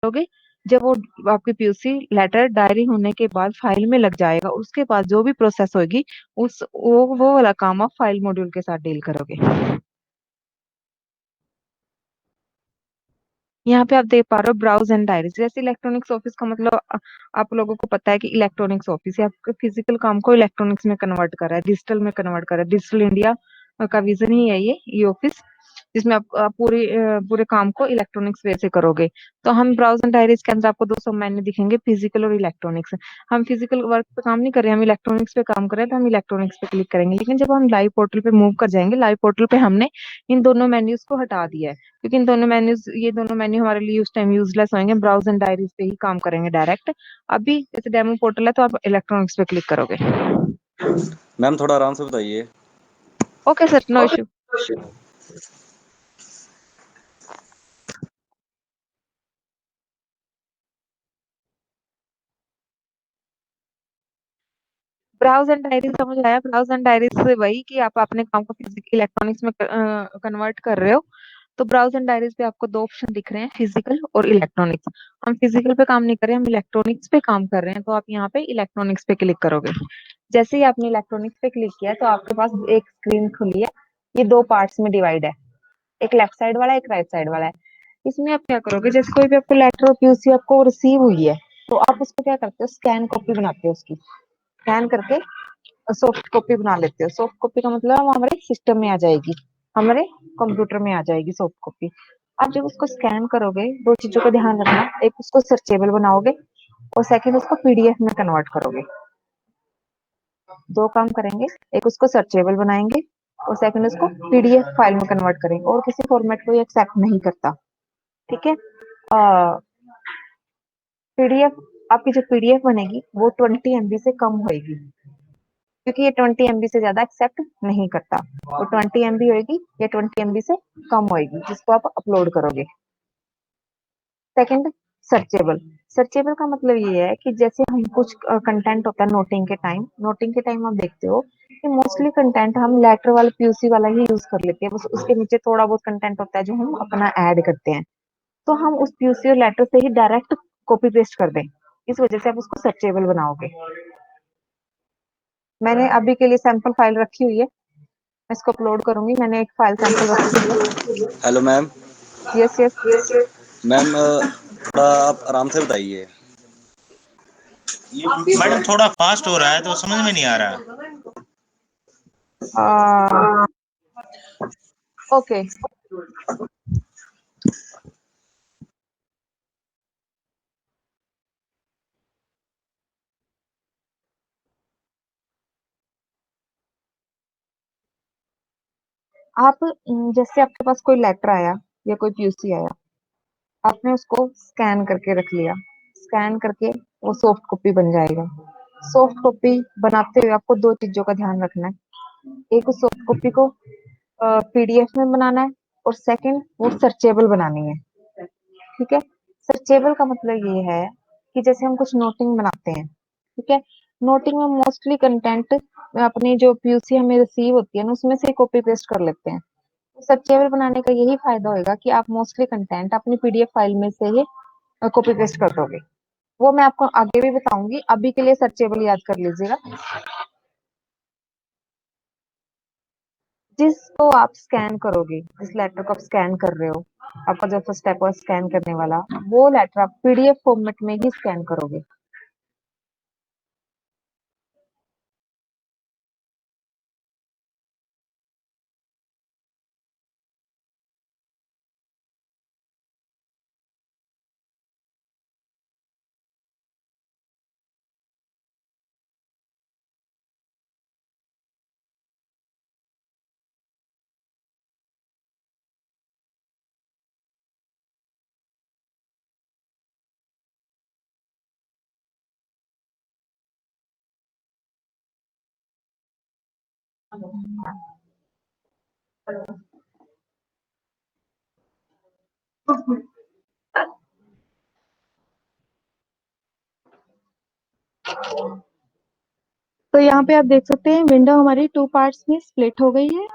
करोगे, जब वो आपकी पीयूसी लेटर डायरी होने के बाद फाइल में लग जाएगा, उसके बाद जो भी प्रोसेस होगी उस वो वाला काम आप फाइल मॉड्यूल के साथ डील करोगे। यहाँ पे आप देख पा रहे हो ब्राउज एंड डायरीज। जैसे इलेक्ट्रॉनिक्स ऑफिस का मतलब आप लोगों को पता है कि इलेक्ट्रॉनिक्स ऑफिस या आपके फिजिकल काम को इलेक्ट्रॉनिक्स में कन्वर्ट कर रहा है, डिजिटल में कन्वर्ट कर रहा है। डिजिटल इंडिया का विजन ही है ये ऑफिस, जिसमें आप पूरे काम को इलेक्ट्रॉनिक्स वे से करोगे। तो हम ब्राउज एंड डायरीज के अंदर आपको दो सब मेन्यू दिखेंगे, फिजिकल और इलेक्ट्रॉनिक्स। हम फिजिकल वर्क पे काम नहीं कर रहे हैं, हम इलेक्ट्रॉनिक्स पे काम कर रहे हैं, तो हम इलेक्ट्रॉनिक्स पे क्लिक करेंगे। लेकिन जब हम लाइव पोर्टल पे मूव कर जाएंगे, लाइव पोर्टल पे हमने इन दोनों मेन्यूज को हटा दिया है, क्योंकि ये दोनों मेन्यू हमारे लिए उस टाइम यूजलेस होंगे। ब्राउज एंड डायरीज पे ही काम करेंगे डायरेक्ट। अभी जैसे डेमो पोर्टल है तो आप इलेक्ट्रॉनिक्स पे क्लिक करोगे। मैम थोड़ा आराम से बताइए। Okay sir, no issue. Browse and diaries समझ आया। ब्राउज एंड डायरीज से वही कि आप अपने काम को फिजिकल इलेक्ट्रॉनिक्स में कन्वर्ट कर रहे हो। तो ब्राउज एंड डायरीज पे आपको दो ऑप्शन दिख रहे हैं, फिजिकल और इलेक्ट्रॉनिक्स। हम फिजिकल पे काम नहीं कर रहे हैं, हम इलेक्ट्रॉनिक्स पे काम कर रहे हैं, तो आप यहाँ पे इलेक्ट्रॉनिक्स पे क्लिक करोगे। जैसे ही आपने इलेक्ट्रॉनिक्स पे क्लिक किया तो आपके पास एक स्क्रीन खुली है। ये दो पार्ट्स में डिवाइड है, एक लेफ्ट साइड वाला, एक राइट साइड वाला है। इसमें आप क्या करोगे, जैसे कोई भी आपको लेटर और पीयूसी आपको रिसीव हुई है, तो आप उसको क्या करते हो, स्कैन कॉपी बनाते हो उसकी। स्कैन करके सॉफ्ट कॉपी बना लेते हो। सॉफ्ट कॉपी का मतलब वो हमारे सिस्टम में आ जाएगी, हमारे कंप्यूटर में आ जाएगी सॉफ्ट कॉपी। आप जब उसको स्कैन करोगे, दो चीजों का ध्यान रखना, एक उसको सर्चेबल बनाओगे और सेकंड उसको पीडीएफ में कन्वर्ट करोगे। दो काम करेंगे, एक उसको सर्चेबल बनाएंगे और सेकंड उसको पीडीएफ फाइल में कन्वर्ट करेंगे, और किसी फॉर्मेट को ये एक्सेप्ट नहीं करता। ठीक है। पीडीएफ, आपकी जो पीडीएफ बनेगी वो 20 MB से कम होगी, क्योंकि ये 20 MB से ज्यादा एक्सेप्ट नहीं करता। वो 20 MB होगी या 20 MB से कम होगी जिसको आप अपलोड करोगे। Second, searchable. सर्चेबल का मतलब ये है कि जैसे हम कुछ कंटेंट होता है नोटिंग के टाइम आप देखते हो कि मोस्टली कंटेंट हम लेटर वाला पीयूसी वाला ही यूज कर लेते हैं, बस उसके नीचे थोड़ा बहुत कंटेंट होता है जो हम अपना ऐड करते हैं। तो हम उस पीयूसी और लेटर से ही डायरेक्ट कॉपी पेस्ट कर दें, इस वजह से आप उसको सर्चेबल बनाओगे। मैंने अभी के लिए सैंपल फाइल रखी हुई है, मैं इसको अपलोड करूंगी। मैंने एक फाइल सैंपल रखी हुई है। Hello ma'am. Yes yes. Ma'am थोड़ा आप आराम से बताइए। मैडम थोड़ा फास्ट हो रहा है तो समझ में नहीं आ रहा। ओके। आप जैसे आपके पास कोई लेटर आया या कोई पीयूसी आया, आपने उसको स्कैन करके रख लिया। स्कैन करके वो सॉफ्ट कॉपी बन जाएगा। सॉफ्ट कॉपी बनाते हुए आपको दो चीजों का ध्यान रखना है, एक उस सॉफ्ट कॉपी को पीडीएफ में बनाना है और सेकंड वो सर्चेबल बनानी है। ठीक है। सर्चेबल का मतलब ये है कि जैसे हम कुछ नोटिंग बनाते हैं, ठीक है, नोटिंग में मोस्टली कंटेंट अपनी जो पीयूसी हमें रिसीव होती है ना उसमें से कॉपी पेस्ट कर लेते हैं। तो सर्चेबल बनाने का यही फायदा होगा कि आप मोस्टली कंटेंट अपनी पीडीएफ फाइल में से ही कॉपी पेस्ट कर दोगे। वो मैं आपको आगे भी बताऊंगी, अभी के लिए सर्चेबल याद कर लीजिएगा। जिसको आप स्कैन करोगे, जिस लेटर को आप स्कैन कर रहे हो, आपका जो फर्स्ट स्टेप है स्कैन करने वाला, वो लेटर आप पीडीएफ फॉर्मेट में ही स्कैन करोगे। तो यहाँ पे आप देख सकते हैं विंडो हमारी टू पार्ट्स में स्प्लिट हो गई है।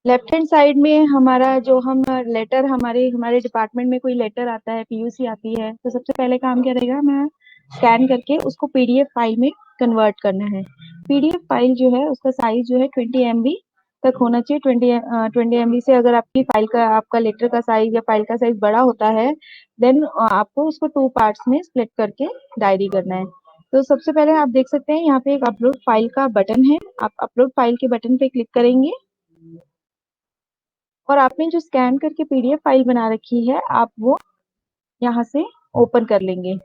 लेफ्ट हैंड साइड में हमारा जो हम लेटर हमारे डिपार्टमेंट में कोई लेटर आता है, पीयूसी आती है, तो सबसे पहले काम क्या रहेगा, हमें स्कैन करके उसको पीडीएफ फाइल में कन्वर्ट करना है। पीडीएफ फाइल जो है उसका साइज जो है 20 MB तक होना चाहिए। 20 MB से अगर आपका लेटर का साइज या फाइल का साइज बड़ा होता है, देन आपको उसको 2 पार्ट्स में स्प्लिट करके डायरी करना है। तो सबसे पहले आप देख सकते हैं यहाँ पे एक अपलोड फाइल का बटन है। आप अपलोड फाइल के बटन पे क्लिक करेंगे और आपने जो स्कैन करके पीडीएफ फाइल बना रखी है, आप वो यहाँ से ओपन कर लेंगे।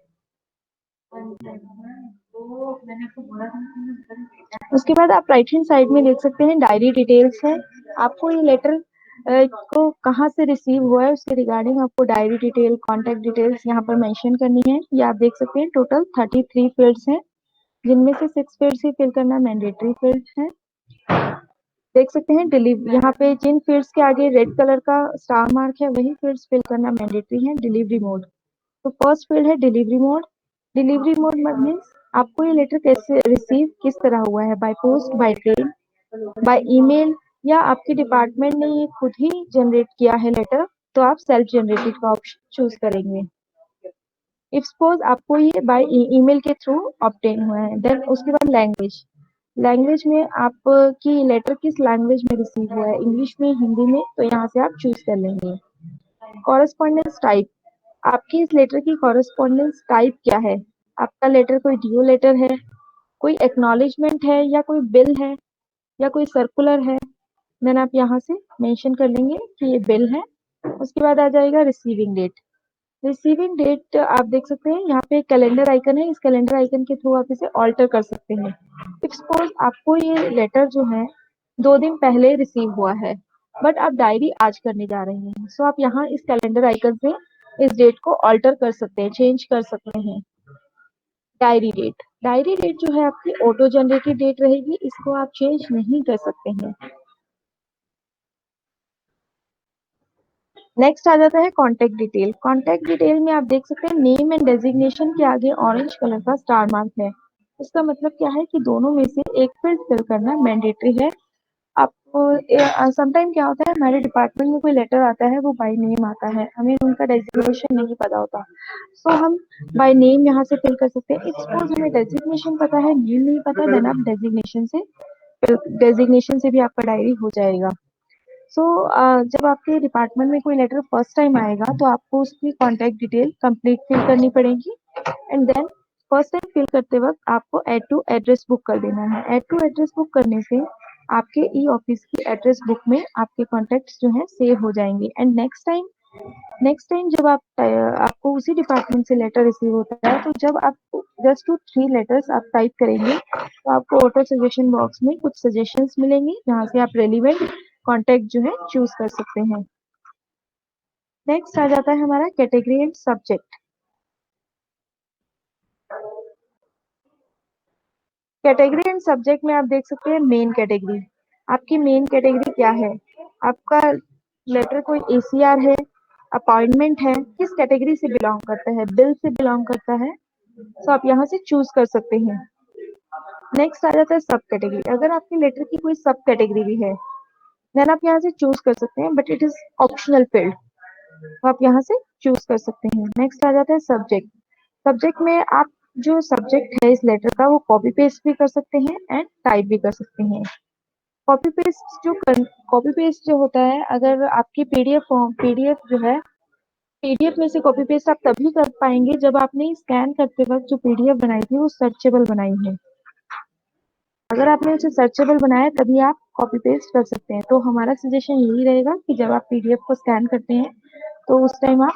उसके बाद आप राइट हैंड साइड में देख सकते हैं डायरी डिटेल्स है। आपको ये लेटर को कहाँ से रिसीव हुआ है उसके रिगार्डिंग आपको डायरी डिटेल, कॉन्टेक्ट डिटेल्स यहाँ पर मेंशन करनी है। ये आप देख सकते हैं टोटल 33 फील्ड्स हैं, जिनमें से 6 फील्ड्स ही फिल करना मैंडेटरी फील्ड्स है। देख सकते हैं डिलीवरी, यहाँ पे जिन फील्ड्स के आगे रेड कलर का स्टार मार्क है वही फील्ड्स फिल करना मैंडेटरी है। डिलीवरी मोड, तो फर्स्ट फील्ड है delivery mode. Delivery mode means आपको ये लेटर कैसे रिसीव किस तरह हुआ है, by post, by train, by email, या आपके डिपार्टमेंट ने ये खुद ही जनरेट किया है लेटर, तो आप सेल्फ जनरेटेड का ऑप्शन चूज करेंगे। इफ सपोज आपको ये बाय ईमेल के थ्रू ऑब्टेन हुआ है, देन उसके बाद लैंग्वेज। लैंग्वेज में आपकी लेटर किस लैंग्वेज में रिसीव हुआ है, इंग्लिश में, हिंदी में, तो यहाँ से आप चूज कर लेंगे। कॉरेस्पॉन्डेंस टाइप, आपकी इस लेटर की कॉरेस्पॉन्डेंस टाइप क्या है, आपका लेटर कोई डीओ लेटर है, कोई एक्नॉलेजमेंट है, या कोई बिल है, या कोई सर्कुलर है, देन आप यहाँ से मेंशन कर लेंगे कि ये बिल है। उसके बाद आ जाएगा रिसीविंग डेट। रिसीविंग डेट आप देख सकते हैं यहाँ पे एक कैलेंडर आइकन है, इस कैलेंडर आइकन के थ्रू आप इसे ऑल्टर कर सकते हैं। इफ सपोज आपको ये लेटर जो है 2 दिन पहले रिसीव हुआ है, बट आप डायरी आज करने जा रहे हैं, सो आप यहाँ इस कैलेंडर आइकन से इस डेट को ऑल्टर कर सकते हैं, चेंज कर सकते हैं। डायरी डेट, डायरी डेट जो है आपकी ऑटो जनरेटेड डेट रहेगी, इसको आप चेंज नहीं कर सकते हैं। नेक्स्ट आ जाता है कॉन्टेक्ट डिटेल। कॉन्टेक्ट डिटेल में आप देख सकते हैं नेम एंड डेजिग्नेशन के आगे ऑरेंज कलर का स्टार मार्क है। इसका मतलब क्या है कि दोनों में से एक फील्ड फिल करना मैंडेटरी है। आपको समटाइम क्या होता है, हमारे डिपार्टमेंट में कोई लेटर आता है, वो बाय नेम आता है, हमें उनका डेजिग्नेशन नहीं पता होता, सो हम बाय नेम यहाँ से फिल कर सकते हैं। सपोज हमें डेजिग्नेशन पता है, नेम नहीं पता, देन आप डेजिग्नेशन से भी आपका डायरी हो जाएगा। सो जब आपके डिपार्टमेंट में कोई लेटर फर्स्ट टाइम आएगा, तो आपको उसकी कॉन्टेक्ट डिटेल कंप्लीट फिल करनी पड़ेगी, and then first time fill करते वक्त आपको ऐड टू एड्रेस बुक कर देना है। ऐड टू एड्रेस बुक करने से आपके ई ऑफिस की एड्रेस बुक में आपके कॉन्टेक्ट्स जो है सेव हो जाएंगे, एंड नेक्स्ट टाइम जब आपको उसी डिपार्टमेंट से लेटर रिसीव होता है, तो जब आप जस्ट टू 3 लेटर्स आप टाइप करेंगे, तो आपको ऑटो सजेशन बॉक्स में कुछ सजेशंस मिलेंगे, जहाँ से आप रेलिवेंट कॉन्टेक्ट जो है चूज कर सकते हैं। नेक्स्ट आ जाता है हमारा category and subject. Category and subject में आप देख सकते हैं मेन कैटेगरी। आपकी मेन कैटेगरी क्या है, आपका लेटर कोई एसीआर है, अपॉइंटमेंट है, किस कैटेगरी से बिलोंग करता है, बिल से बिलोंग करता है, तो आप यहाँ से चूज कर सकते हैं। नेक्स्ट आ जाता है सब कैटेगरी। अगर आपके लेटर की कोई सब कैटेगरी भी है, देन आप यहाँ से चूज कर सकते हैं, but it is optional field, तो आप यहाँ से चूज कर सकते हैं। नेक्स्ट आ जाता है सब्जेक्ट। सब्जेक्ट में आप जो सब्जेक्ट है इस लेटर का, वो कॉपी पेस्ट भी कर सकते हैं एंड टाइप भी कर सकते हैं। कॉपी पेस्ट जो होता है, अगर आपकी पीडीएफ जो है, पीडीएफ में से कॉपी पेस्ट आप तभी कर पाएंगे जब आपने स्कैन करते वक्त जो पीडीएफ बनाई थी वो सर्चेबल बनाई है। अगर आपने उसे सर्चेबल बनाया तभी आप कॉपी पेस्ट कर सकते हैं। तो हमारा सजेशन यही रहेगा कि जब आप पीडीएफ को स्कैन करते हैं, तो उस टाइम आप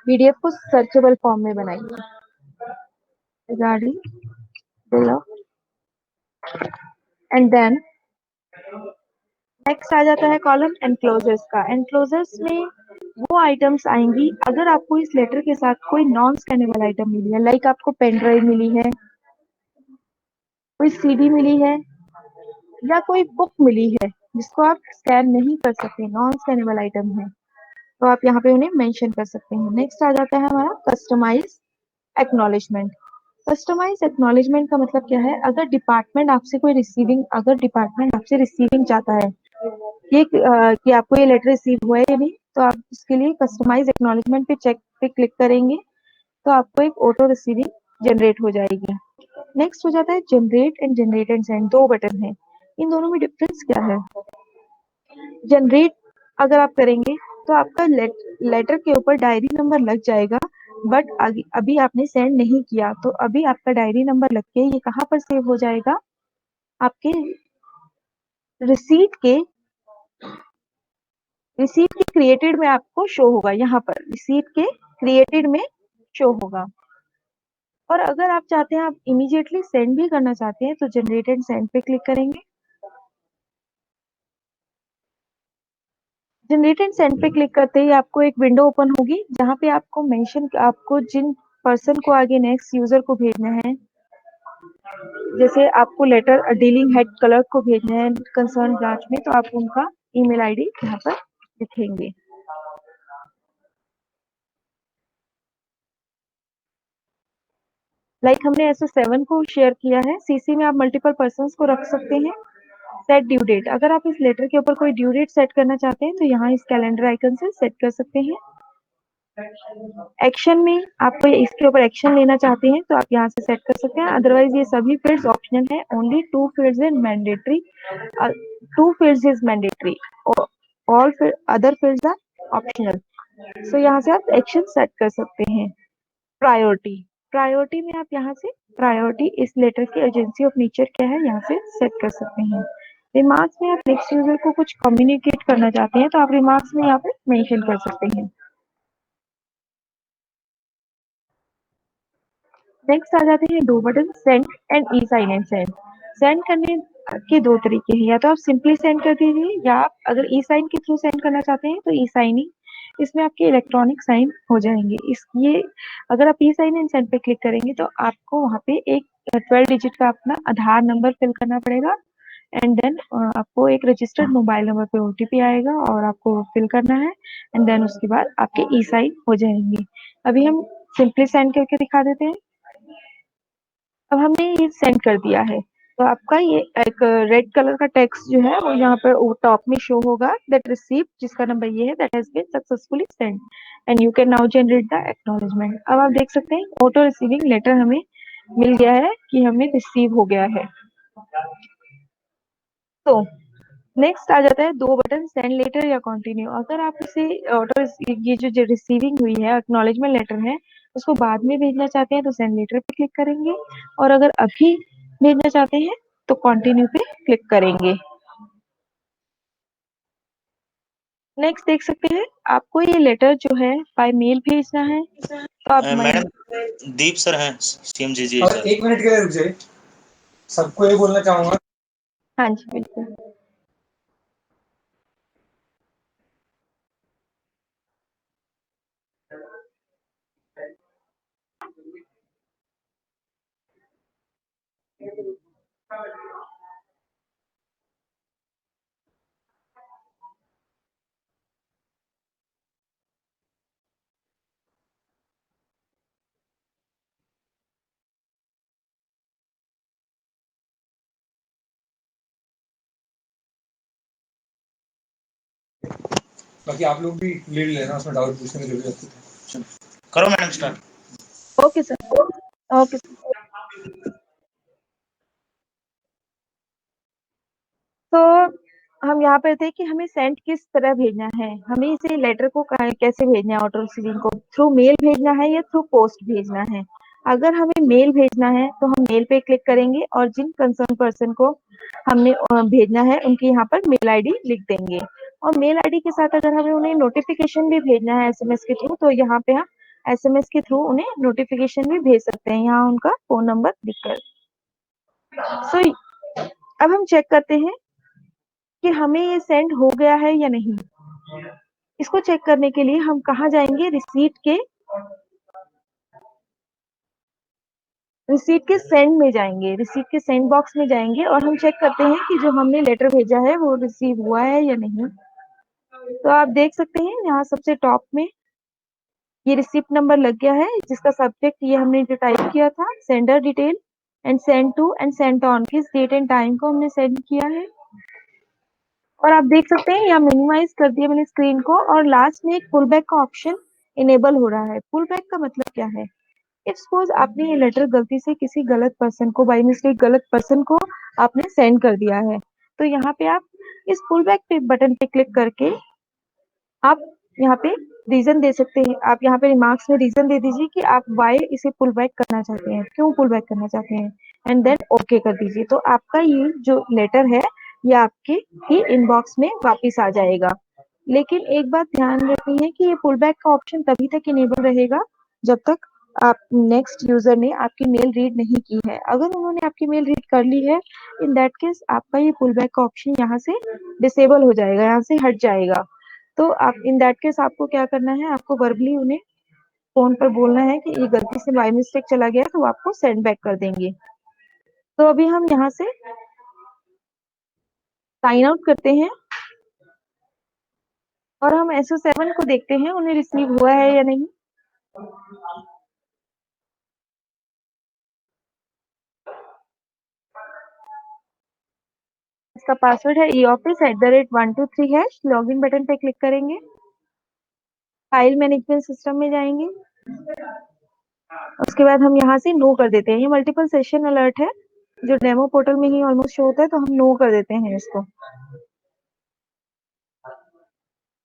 पीडीएफ को सर्चेबल फॉर्म में बनाइए। Regarding bill and then next आ जाता है कॉलम एनक्लोजर्स का। एनक्लोजर्स में वो आइटम्स आएंगी अगर आपको इस लेटर के साथ कोई नॉन स्कैनेबल आइटम मिली है, लाइक आपको पेन ड्राइव मिली है, कोई सीडी मिली है, या कोई बुक मिली है जिसको आप स्कैन नहीं कर सकते, नॉन स्कैनेबल आइटम है, तो आप यहाँ पे उन्हें मेंशन कर सकते हैं। नेक्स्ट आ जाता है हमारा कस्टमाइज एक्नॉलेजमेंट। कस्टमाइज एक्नॉलेजमेंट का मतलब क्या है, अगर डिपार्टमेंट आपसे रिसीविंग चाहता है, कि आपको ये लेटर रिसीव हुआ है या नहीं। तो आप इसके लिए कस्टमाइज एक्नॉलेजमेंट पे चेक पे क्लिक करेंगे तो आपको एक ऑटो रिसीविंग जनरेट हो जाएगी। नेक्स्ट हो जाता है जनरेट एंड सेंड, दो बटन है, इन दोनों में डिफरेंस क्या है। जनरेट अगर आप करेंगे तो आपका लेटर के ऊपर डायरी नंबर लग जाएगा, बट अभी आपने सेंड नहीं किया तो अभी आपका डायरी नंबर लग के ये कहाँ पर सेव हो जाएगा, आपके रिसीट के क्रिएटेड में आपको शो होगा, यहाँ पर रिसीट के क्रिएटेड में शो होगा। और अगर आप चाहते हैं, आप इमीडिएटली सेंड भी करना चाहते हैं तो जनरेट एंड सेंड पे क्लिक करेंगे। जनरेट एंड सेंड पे क्लिक करते ही आपको एक विंडो ओपन होगी जहाँ पे आपको जिन पर्सन को आगे नेक्स्ट यूजर को भेजना है, जैसे आपको लेटर डीलिंग हेड क्लर्क को भेजना है कंसर्न ब्रांच में, तो आप उनका ईमेल आईडी यहाँ पर लिखेंगे। लाइक हमने SS7 को शेयर किया है, सीसी में आप मल्टीपल पर्सन्स को रख सकते हैं। सेट ड्यू डेट, अगर आप इस लेटर के ऊपर कोई ड्यू डेट सेट करना चाहते हैं तो यहाँ इस कैलेंडर आइकन से सेट कर सकते हैं। एक्शन में आपको इसके ऊपर एक्शन लेना चाहते हैं तो आप यहाँ से सेट कर सकते हैं, अदरवाइज ये सभी फील्ड्स ऑप्शनल है। Only 2 fields is mandatory, 2 fields is mandatory, all other fields are optional. So यहाँ से आप एक्शन सेट कर सकते हैं। प्रायोरिटी में आप यहाँ से प्रायोरिटी इस लेटर की एजेंसी ऑफ नेचर क्या है यहाँ से सेट कर सकते हैं। रिमार्क्स में आप नेक्स्ट यूजर को कुछ कम्युनिकेट करना चाहते हैं तो आप रिमार्क्स में यहाँ पे मेंशन कर सकते हैं। नेक्स्ट आ जाते हैं दो button, send and e sign and send. Send करने के दो तरीके हैं, या तो आप सिंपली सेंड कर दीजिए या आप अगर ई साइन के थ्रू सेंड करना चाहते हैं तो ई साइनिंग, इसमें आपके इलेक्ट्रॉनिक साइन हो जाएंगे। ये अगर आप ई साइन एंड सेंड पे क्लिक करेंगे तो आपको वहाँ पे एक 12 डिजिट का अपना आधार नंबर फिल करना पड़ेगा एंड देन आपको एक रजिस्टर्ड मोबाइल नंबर पे ओटीपी आएगा और आपको फिल करना है एंड देन उसके बाद आपके ई साइन हो जाएंगे। अभी हम सिंपली सेंड करके दिखा देते हैं। अब हमने ये सेंड कर दिया है तो आपका ये एक रेड कलर का टेक्स्ट जो है वो यहाँ पर टॉप में शो होगा, दैट रिसीव, जिसका नंबर ये है, that has been successfully send and you can now generate the acknowledgement. अब आप देख सकते हैं ऑटो रिसीविंग लेटर हमें मिल गया है कि हमें रिसीव हो गया है। तो नेक्स्ट आ जाता है दो बटन, सेंड लेटर या कंटिन्यू। अगर आप इसे ऑटो ये जो रिसीविंग हुई है एक्नॉलेजमेंट लेटर है उसको बाद में भेजना चाहते हैं तो सेंड लेटर पे क्लिक करेंगे, और अगर अभी भेजना चाहते हैं तो कंटिन्यू पे क्लिक करेंगे। नेक्स्ट देख सकते हैं आपको ये लेटर जो है बाय मेल भेजना है तो आप मैडम दीप सर हैं CMJG सर। 1 मिनट के लिए रुक जाइए, सबको ये बोलना चाहूंगा। हाँ जी बिल्कुल। बाकी आप लोग भी लीड लेना, उसमें डाउट पूछने में जो भी होती है। करो madam start. Okay sir, okay sir. तो हम यहाँ पे थे कि हमें सेंड किस तरह भेजना है, हमें इसे लेटर को कैसे भेजना है, ऑटो रिसीविंग को थ्रू मेल भेजना है या थ्रू पोस्ट भेजना है। अगर हमें मेल भेजना है तो हम मेल पे क्लिक करेंगे और जिन कंसर्न पर्सन को हमने भेजना है उनकी यहाँ पर मेल आईडी लिख देंगे, और मेल आईडी के साथ अगर हमें उन्हें नोटिफिकेशन भी भेजना है एसएमएस के थ्रू तो यहाँ पे हम एसएमएस के थ्रू उन्हें नोटिफिकेशन भी भेज सकते हैं, यहाँ उनका फोन नंबर लिखकर। सो अब हम चेक करते हैं कि हमें ये सेंड हो गया है या नहीं। इसको चेक करने के लिए हम कहाँ जाएंगे, रिसीट के सेंड में जाएंगे, रिसीट के सेंड बॉक्स में जाएंगे और हम चेक करते हैं कि जो हमने लेटर भेजा है वो रिसीव हुआ है या नहीं। तो आप देख सकते हैं यहाँ सबसे टॉप में ये रिसिप्ट नंबर लग गया है जिसका सब्जेक्ट ये हमने जो टाइप किया था sender detail and send to and send on, किस डेट एंड टाइम को हमने सेंड किया है। और आप देख सकते हैं यहाँ मिनिमाइज कर दिया मैंने स्क्रीन को, और लास्ट में एक पुल बैक का ऑप्शन इनेबल हो रहा है। पुल बैक का मतलब क्या है? इफ सपोज आपने ये लेटर गलती से किसी गलत पर्सन को, बाई मिस्टेक गलत पर्सन को आपने सेंड कर दिया है, तो यहाँ पे आप इस पुल बैक पे बटन पे क्लिक करके आप यहाँ पे रीजन दे सकते हैं। आप यहाँ पे रिमार्क्स में रीजन दे दीजिए कि आप वाई इसे पुल बैक करना चाहते हैं, क्यों पुल बैक करना चाहते हैं, एंड देन ओके कर दीजिए। तो आपका ये जो लेटर है ये आपके ही इनबॉक्स में वापस आ जाएगा। लेकिन एक बात ध्यान रखनी है कि ये पुल बैक का ऑप्शन तभी तक इनेबल रहेगा जब तक आप नेक्स्ट यूजर ने आपकी मेल रीड नहीं की है। अगर उन्होंने आपकी मेल रीड कर ली है, इन दैट केस आपका ये पुल बैक का ऑप्शन यहाँ से डिसेबल हो जाएगा, यहाँ से हट जाएगा। तो आप इन दैट केस आपको क्या करना है, आपको वर्बली उन्हें फोन पर बोलना है कि ये गलती से बाय मिस्टेक चला गया, तो वो आपको सेंड बैक कर देंगे। तो अभी हम यहाँ से साइन आउट करते हैं और हम SO7 को देखते हैं उन्हें रिसीव हुआ है या नहीं। इसका पासवर्ड है eoffice@123#। लॉगिन बटन पे क्लिक करेंगे, फाइल मैनेजमेंट सिस्टम में जाएंगे, उसके बाद हम यहाँ से नो कर देते हैं। ये मल्टीपल सेशन अलर्ट है जो डेमो पोर्टल में ही ऑलमोस्ट शो होता है, तो हम नो कर देते हैं इसको।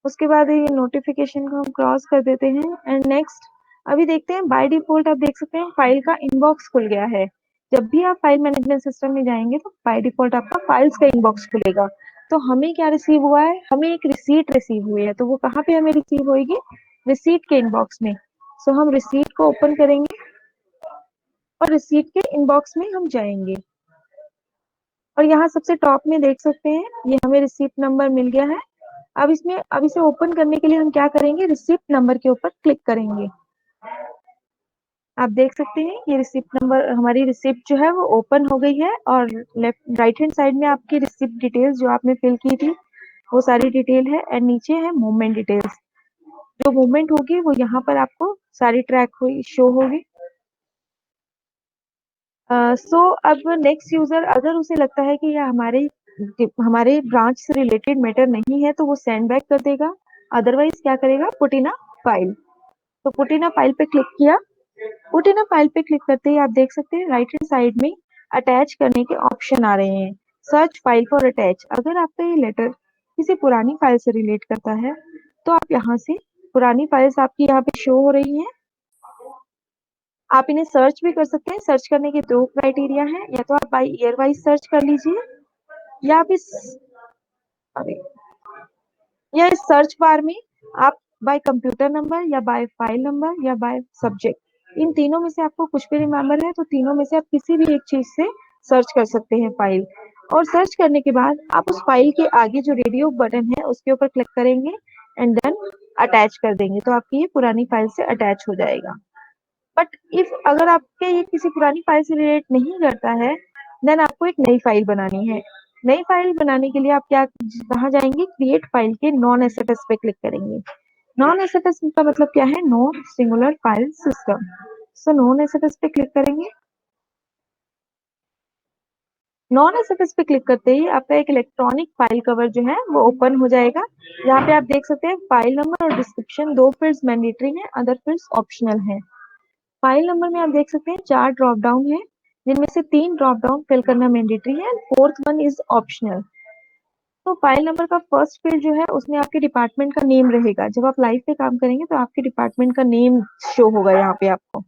उसके बाद ये नोटिफिकेशन को हम क्रॉस कर देते हैं एंड नेक्स्ट। अभी देखते हैं बाय डिफॉल्ट आप देख सकते हैं फाइल का इनबॉक्स खुल गया है। जब भी आप फाइल मैनेजमेंट सिस्टम में जाएंगे तो बाय डिफॉल्ट आपका फाइल्स का इनबॉक्स खुलेगा। तो हमें क्या रिसीव हुआ है, हमें एक रिसीट रिसीव हुई है, तो वो कहाँ पे हमें रिसीव होगी, रिसीट के इनबॉक्स में। सो हम रिसीट को ओपन करेंगे और रिसीट के इनबॉक्स में हम जाएंगे और यहाँ सबसे टॉप में देख सकते हैं ये हमें रिसीट नंबर मिल गया है। अब इसे ओपन करने के लिए हम क्या करेंगे, रिसिप्ट नंबर के ऊपर क्लिक करेंगे। आप देख सकते हैं ये रिसिप्ट नंबर, हमारी रिसिप्ट जो है वो ओपन हो गई है और लेफ्ट राइट हैंड साइड में आपकी रिसिप्ट डिटेल्स जो आपने फिल की थी वो सारी डिटेल है एंड नीचे है मूवमेंट डिटेल्स। जो मूवमेंट होगी वो यहाँ पर आपको सारी ट्रैक हुई शो होगी। सो अब नेक्स्ट यूजर अगर उसे लगता है कि यह हमारे ब्रांच से रिलेटेड मैटर नहीं है तो वो सेंड बैक कर देगा, अदरवाइज क्या करेगा, पुट इन अ फाइल। तो पुट इन अ फाइल पे क्लिक किया। पुट इन अ फाइल पे क्लिक करते ही आप देख सकते हैं राइट हैंड साइड में अटैच करने के ऑप्शन आ रहे हैं, सर्च फाइल फॉर अटैच। अगर आपका ये लेटर किसी पुरानी फाइल से रिलेट करता है तो आप यहाँ से पुरानी फाइल्स आपकी यहाँ पे शो हो रही हैं। आप इन्हें सर्च भी कर सकते हैं। सर्च करने के दो क्राइटेरिया हैं, या तो आप बाय ईयर वाइज सर्च कर लीजिए या आप इस सर्च बार में आप बाय कंप्यूटर नंबर या बाय फाइल नंबर या बाय सब्जेक्ट, इन तीनों में से आपको कुछ भी रिमेम्बर है तो तीनों में से आप किसी भी एक चीज से सर्च कर सकते हैं फाइल। और सर्च करने के बाद आप उस फाइल के आगे जो रेडियो बटन है उसके ऊपर क्लिक करेंगे एंड देन अटैच कर देंगे, तो आपकी ये पुरानी फाइल से अटैच हो जाएगा। बट इफ अगर आपके ये किसी पुरानी फाइल से रिलेट नहीं करता है देन आपको एक नई फाइल बनानी है। नई फाइल बनाने के लिए आप कहाँ जाएंगे, क्रिएट फाइल के नॉन एसएफएस पे क्लिक करेंगे। नॉन एसएफएस का मतलब क्या है, non singular file system. So non SFS पे क्लिक करेंगे। नॉन एसएफएस पे क्लिक करते ही आपका एक इलेक्ट्रॉनिक फाइल कवर जो है वो ओपन हो जाएगा। यहाँ पे आप देख सकते हैं फाइल नंबर और डिस्क्रिप्शन दो फील्ड्स मैंडेटरी हैं, अदर फील्ड्स ऑप्शनल हैं। फाइल नंबर में आप देख सकते हैं 4 ड्रॉप डाउन है जिनमें से 3 ड्रॉप डाउन फिल करना मैंडेटरी है, फोर्थ वन इज ऑप्शनल। तो फाइल नंबर का फर्स्ट फील्ड जो है उसमें आपके डिपार्टमेंट का नेम रहेगा। जब आप लाइव पे काम करेंगे तो आपके डिपार्टमेंट का नेम शो होगा यहाँ पे आपको।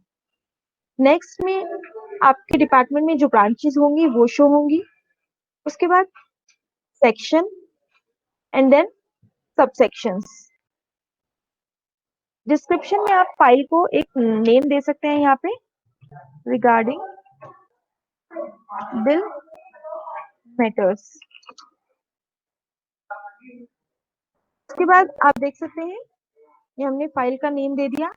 नेक्स्ट में आपके डिपार्टमेंट में जो ब्रांचेस होंगी वो शो होंगी। उसके बाद सेक्शन एंड देन सब सेक्शंस। डिस्क्रिप्शन में आप फाइल को एक नेम दे सकते हैं यहाँ पे, रिगार्डिंग बिल मैटर्स। उसके बाद आप देख सकते हैं ये हमने फाइल का नेम दे दिया।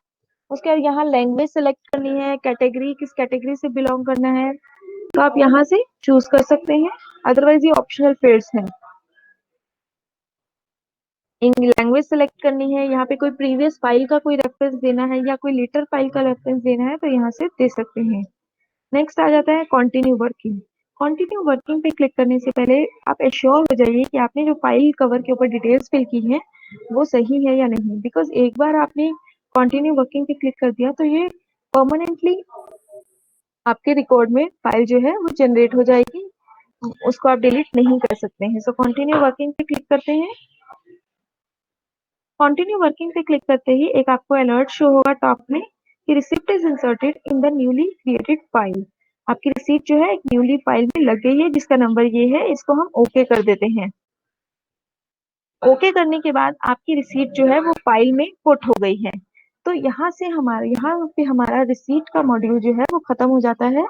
उसके बाद यहाँ लैंग्वेज सेलेक्ट करनी है, कैटेगरी किस कैटेगरी से बिलोंग करना है तो आप यहाँ से चूज कर सकते हैं, अदरवाइज ये ऑप्शनल फील्ड्स हैं। लैंग्वेज सेलेक्ट करनी है, यहाँ पे कोई प्रीवियस फाइल का कोई रेफरेंस देना है या कोई लेटर फाइल का रेफरेंस देना है तो यहाँ से दे सकते हैं। नेक्स्ट आ जाता है कंटिन्यू वर्किंग। कंटिन्यू वर्किंग पे क्लिक करने से पहले आप एश्योर हो जाइए कि आपने जो फाइल कवर के ऊपर डिटेल्स फिल की हैं वो सही है या नहीं, बिकॉज एक बार आपने कंटिन्यू वर्किंग पे क्लिक कर दिया तो ये परमानेंटली आपके रिकॉर्ड में फाइल जो है वो जनरेट हो जाएगी, उसको आप डिलीट नहीं कर सकते हैं। सो कंटिन्यू वर्किंग पे क्लिक करते हैं। कंटिन्यू वर्किंग पे क्लिक करते ही एक आपको अलर्ट शो होगा टॉप में कि receipt is inserted in the newly created file. आपकी रिसीप्ट जो है एक न्यूली फाइल में लग गई है जिसका नंबर ये है, इसको हम ओके कर देते हैं। ओके करने के बाद आपकी रिसीप्ट जो है वो फाइल में पुट हो गई है। तो यहाँ पे हमारा रिसीप्ट का मॉड्यूल जो है वो खत्म हो जाता है।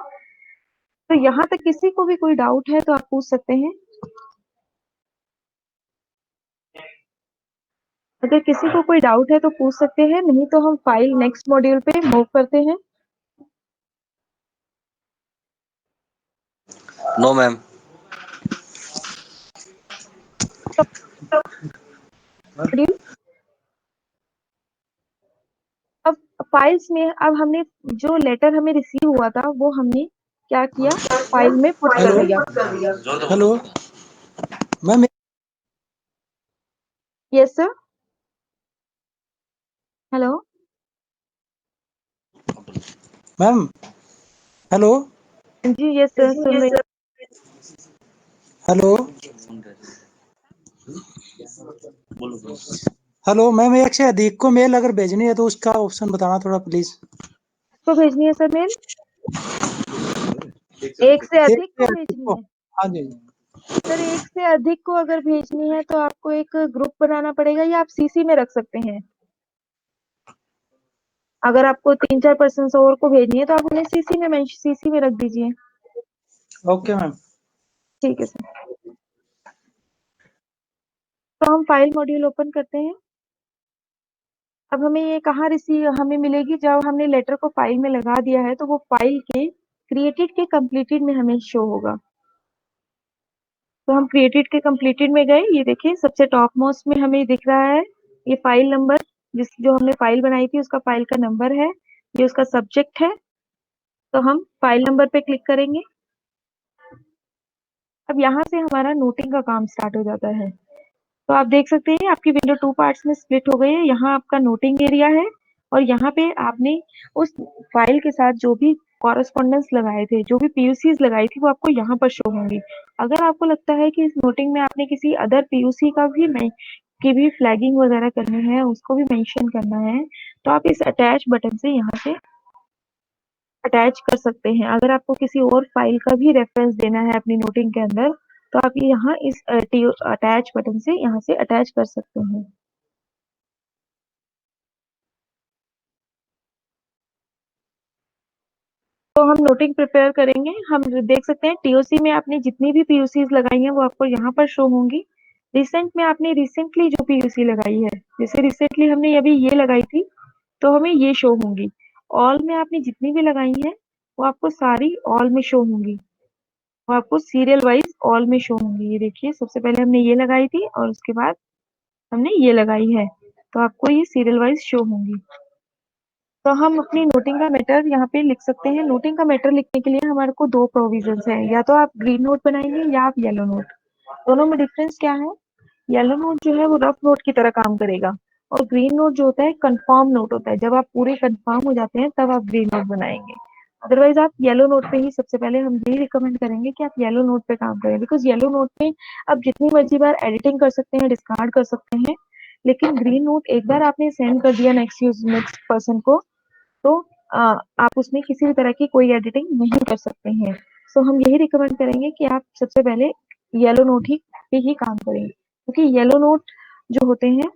तो यहाँ तक किसी को भी कोई डाउट है तो आप पूछ सकते हैं। अगर किसी को कोई डाउट है तो पूछ सकते हैं, नहीं तो हम फाइल नेक्स्ट मॉड्यूल पे मूव करते हैं। No ma'am. मॉड्यूल अब फाइल्स में अब हमने जो लेटर हमें रिसीव हुआ था वो हमने क्या किया, फाइल में पुट कर हेलो दिया। Hello ma'am. Yes sir. Hello. Ma'am hello जी यस सर, सुन रही हेलो बोलो हेलो मैम, एक से अधिक को मेल अगर भेजनी है तो उसका ऑप्शन बताना थोड़ा प्लीज। को भेजनी है सर मेल, एक से एक अधिक से को अधिक भेजनी को, है। हाँ जी। सर एक से अधिक को अगर भेजनी है तो आपको एक ग्रुप बनाना पड़ेगा या आप सीसी में रख सकते हैं। अगर आपको 3-4 पर्सन और को भेजनी है तो आप उन्हें सीसी में रख दीजिए। Okay ma'am. ठीक है सर। तो हम फाइल मॉड्यूल ओपन करते हैं। अब हमें ये कहाँ हमें मिलेगी, जब हमने लेटर को फाइल में लगा दिया है तो वो फाइल के क्रिएटेड के कंप्लीटेड में हमें शो होगा। तो हम क्रिएटेड के कंप्लीटेड में गए, ये देखिए सबसे टॉप मोस्ट में हमें दिख रहा है ये फाइल नंबर, जो हमने फाइल बनाई थी उसका फाइल का नंबर है, ये उसका सब्जेक्ट है। तो हम फाइल नंबर पे क्लिक करेंगे। अब यहाँ से हमारा नोटिंग का काम स्टार्ट हो जाता है। तो आप देख सकते हैं आपकी विंडो 2 पार्ट्स में स्प्लिट हो गई है। यहाँ आपका नोटिंग एरिया है और यहाँ पे आपने उस फाइल के साथ जो भी कॉरेस्पॉन्डेंस लगाए थे, जो भी पीयूसीज लगाई थी, वो आपको यहाँ पर शो होंगी। अगर आपको लगता है कि इस नोटिंग में आपने किसी अदर पीयूसी की भी फ्लैगिंग वगैरह करनी है, उसको भी मेंशन करना है, तो आप इस अटैच बटन से यहाँ से अटैच कर सकते हैं। अगर आपको किसी और फाइल का भी रेफरेंस देना है अपनी नोटिंग के अंदर, तो आप यहाँ इस अटैच बटन से यहाँ से अटैच कर सकते हैं। तो हम नोटिंग प्रिपेयर करेंगे। हम देख सकते हैं टीओसी में आपने जितनी भी पीयूसीज लगाई हैं वो आपको यहाँ पर शो होंगी। रिसेंट में आपने रिसेंटली जो पीयूसी लगाई है, जैसे रिसेंटली हमने अभी ये लगाई थी तो हमें ये शो होंगी। ऑल में आपने जितनी भी लगाई हैं वो आपको सारी ऑल में शो होंगी, वो आपको सीरियल वाइज ऑल में शो होंगी। ये देखिए सबसे पहले हमने ये लगाई थी और उसके बाद हमने ये लगाई है, तो आपको ये सीरियल वाइज शो होंगी। तो हम अपनी नोटिंग का मैटर यहाँ पे लिख सकते हैं। नोटिंग का मैटर लिखने के लिए हमारे को 2 प्रोविजंस हैं, या तो आप ग्रीन नोट बनाएंगे या आप येलो नोट। दोनों में डिफरेंस क्या है, येलो नोट जो है वो रफ नोट की तरह काम करेगा और ग्रीन नोट जो होता है कंफर्म नोट होता है। जब आप पूरे कंफर्म हो जाते हैं तब आप ग्रीन नोट बनाएंगे। अदरवाइज आप येलो नोट पे ही, सबसे पहले हम यही रिकमेंड करेंगे कि आप येलो नोट पे काम करें, बिकॉज येलो नोट पे आप जितनी मर्जी बार एडिटिंग कर सकते हैं, डिस्कार्ड कर सकते हैं। लेकिन ग्रीन नोट एक बार आपने सेंड कर दिया नेक्स्ट पर्सन को, तो आप उसमें किसी भी तरह की कोई एडिटिंग नहीं कर सकते हैं। सो हम यही रिकमेंड करेंगे कि आप सबसे पहले येलो नोट ही पे ही काम करें, क्योंकि येलो नोट जो होते हैं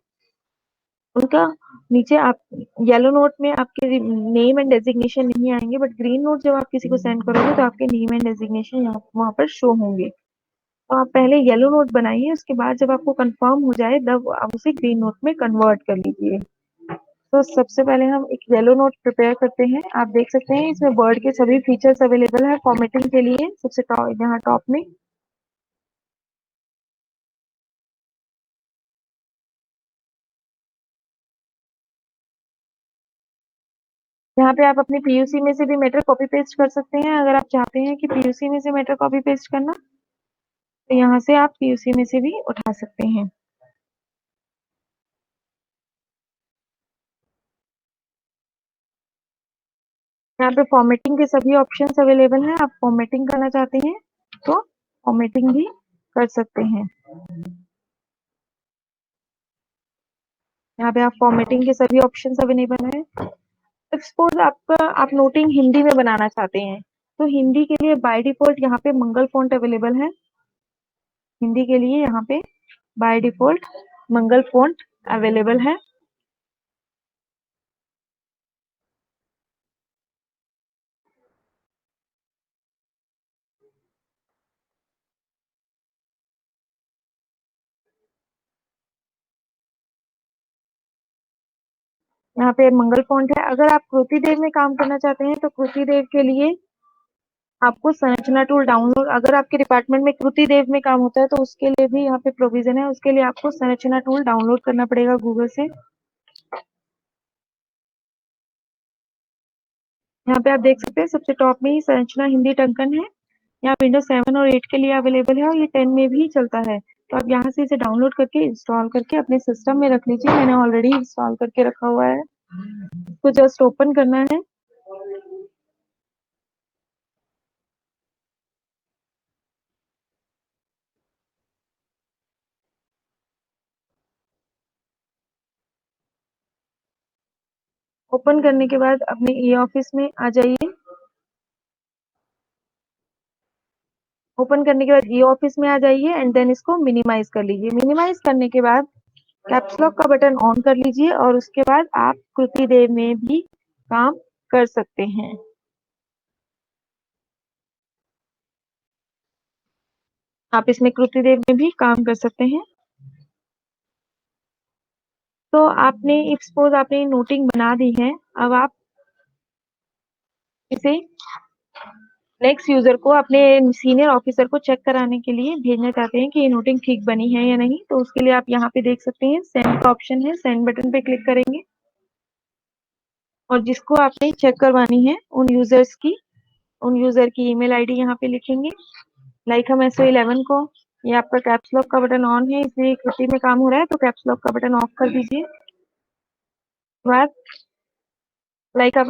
उनका नीचे आप येलो नोट में आपके नेम एंड डेजिग्नेशन नहीं आएंगे, बट ग्रीन नोट जब आप किसी को सेंड करोगे तो आपके नेम एंड डेजिग्नेशन वहाँ पर शो होंगे। तो आप पहले येलो नोट बनाइए, उसके बाद जब आपको कंफर्म हो जाए तब आप उसे ग्रीन नोट में कन्वर्ट कर लीजिए। तो सबसे पहले हम एक येलो नोट प्रिपेयर करते हैं। आप देख सकते हैं इसमें वर्ड के सभी फीचर्स अवेलेबल है फॉर्मेटिंग के लिए, सबसे यहाँ टॉप में। यहाँ पे आप अपने पीयूसी में से भी मैटर कॉपी पेस्ट कर सकते हैं। अगर आप चाहते हैं कि पीयूसी में से मैटर कॉपी पेस्ट करना, तो यहाँ से आप पीयूसी में से भी उठा सकते हैं। यहाँ पे फॉर्मेटिंग के सभी ऑप्शंस अवेलेबल हैं। आप फॉर्मेटिंग करना चाहते हैं तो फॉर्मेटिंग भी कर सकते हैं। यहाँ पे आप फॉर्मेटिंग के सभी ऑप्शंस अवेलेबल हैं। सपोज आप नोटिंग हिंदी में बनाना चाहते हैं, तो हिंदी के लिए बाय डिफॉल्ट यहाँ पे मंगल फॉन्ट अवेलेबल है। हिंदी के लिए यहाँ पे by default Mangal font available है। यहाँ पे मंगल फॉन्ट है। अगर आप कृति देव में काम करना चाहते हैं तो कृति देव के लिए आपको संरचना टूल डाउनलोड, अगर आपके डिपार्टमेंट में कृति देव में काम होता है तो उसके लिए भी यहाँ पे प्रोविजन है। उसके लिए आपको संरचना टूल डाउनलोड करना पड़ेगा गूगल से। यहाँ पे आप देख सकते हैं सबसे टॉप में ही संरचना हिंदी टंकन है। यहाँ विंडोज 7 और 8 के लिए अवेलेबल है और ये 10 में भी चलता है। तो आप यहाँ से इसे डाउनलोड करके इंस्टॉल करके अपने सिस्टम में रख लीजिए। मैंने ऑलरेडी इंस्टॉल करके रखा हुआ है, तो जस्ट ओपन करना है। ओपन करने के बाद अपने ई ऑफिस में आ जाइए। ओपन करने के बाद ई ऑफिस में आ जाइए एंड देन इसको मिनिमाइज कर लीजिए। मिनिमाइज करने के बाद कैप्स लॉक का बटन ऑन कर लीजिए और उसके बाद आप कृति देव में भी काम कर सकते हैं। आप इसमें कृति देव में भी काम कर सकते हैं। तो आपने सपोज आपने नोटिंग बना दी है, अब आप इसे नेक्स्ट यूजर को, अपने सीनियर ऑफिसर को चेक कराने के लिए भेजना चाहते हैं कि ये नोटिंग ठीक बनी है या नहीं। तो उसके लिए आप यहाँ पे देख सकते हैं सेंड का ऑप्शन है। सेंड बटन पे क्लिक करेंगे और जिसको आपने चेक करवानी है उन यूजर की ईमेल आईडी यहाँ पे लिखेंगे। लाइक हम SO11 को, ये आपका कैप्स लॉक का बटन ऑन है इसलिए कृति में काम हो रहा है, तो कैप्स लॉक का बटन ऑफ कर दीजिए। बाद लाइक आप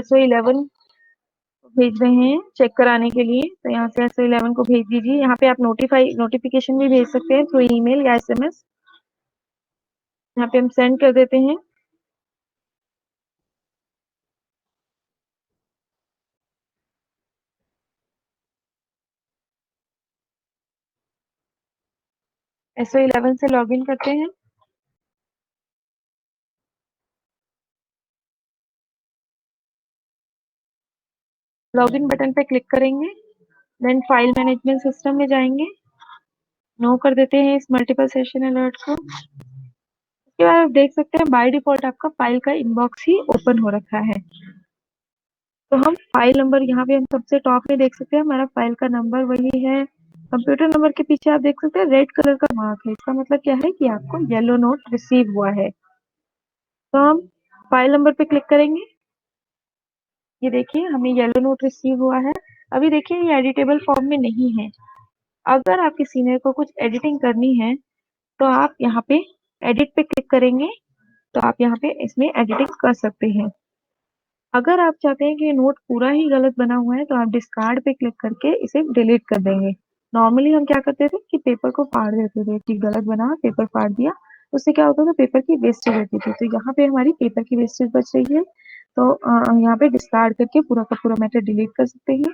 SO11 भेज रहे हैं चेक कराने के लिए, तो यहाँ से SO11 को भेज दीजिए। यहाँ पे आप नोटिफिकेशन भी भेज सकते हैं थ्रू ईमेल या SMS। यहाँ पे हम सेंड कर देते हैं। SO11 से लॉगिन करते हैं। लॉगिन बटन पे क्लिक करेंगे, देन फाइल मैनेजमेंट सिस्टम में जाएंगे, नो कर देते हैं इस मल्टीपल सेशन अलर्ट को। उसके बाद आप देख सकते हैं बाय डिफॉल्ट आपका फाइल का इनबॉक्स ही ओपन हो रखा है। तो हम फाइल नंबर यहाँ पे हम सबसे टॉप में देख सकते हैं, हमारा फाइल का नंबर वही है। कंप्यूटर नंबर के पीछे आप देख सकते हैं रेड कलर का मार्क है, इसका मतलब क्या है कि आपको येलो नोट रिसीव हुआ है। तो हम फाइल नंबर पे क्लिक करेंगे। ये देखिए हमें येलो नोट रिसीव हुआ है। अभी देखिए ये एडिटेबल फॉर्म में नहीं है। अगर आपके सीनियर को कुछ एडिटिंग करनी है तो आप यहाँ पे एडिट पे क्लिक करेंगे, तो आप यहाँ पे इसमें एडिटिंग कर सकते हैं। अगर आप चाहते हैं कि ये नोट पूरा ही गलत बना हुआ है तो आप डिस्कार्ड पे क्लिक करके इसे डिलीट कर देंगे। नॉर्मली हम क्या करते थे कि पेपर को फाड़ देते थे कि गलत बना, पेपर फाड़ दिया, उससे क्या होता था पेपर की वेस्टेज होती थी। तो यहाँ पे हमारी पेपर की वेस्टेज बच रही है, तो यहाँ पे डिस्कार्ड करके पूरा का पूरा मैटर डिलीट कर सकते हैं।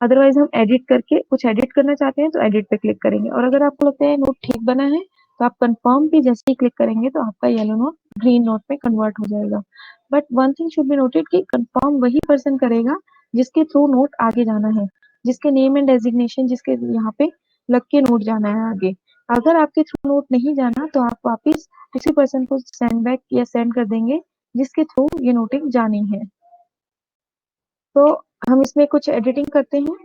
अदरवाइज हम एडिट करके कुछ एडिट करना चाहते हैं तो एडिट पे क्लिक करेंगे, और अगर आपको लगता है नोट ठीक बना है तो आप कंफर्म पे जैसे ही क्लिक करेंगे तो आपका येलो नोट ग्रीन नोट में कन्वर्ट हो जाएगा। But one thing should be noted कि कंफर्म वही पर्सन करेगा जिसके थ्रू नोट आगे जाना है, जिसके नेम एंड डेजिग्नेशन जिसके यहाँ पे लग के नोट जाना है आगे। अगर आपके थ्रू नोट नहीं जाना तो आप वापिस उसी पर्सन को सेंड बैक या सेंड कर देंगे जिसके थ्रू ये नोटिंग जानी है। तो हम इसमें कुछ एडिटिंग करते हैं।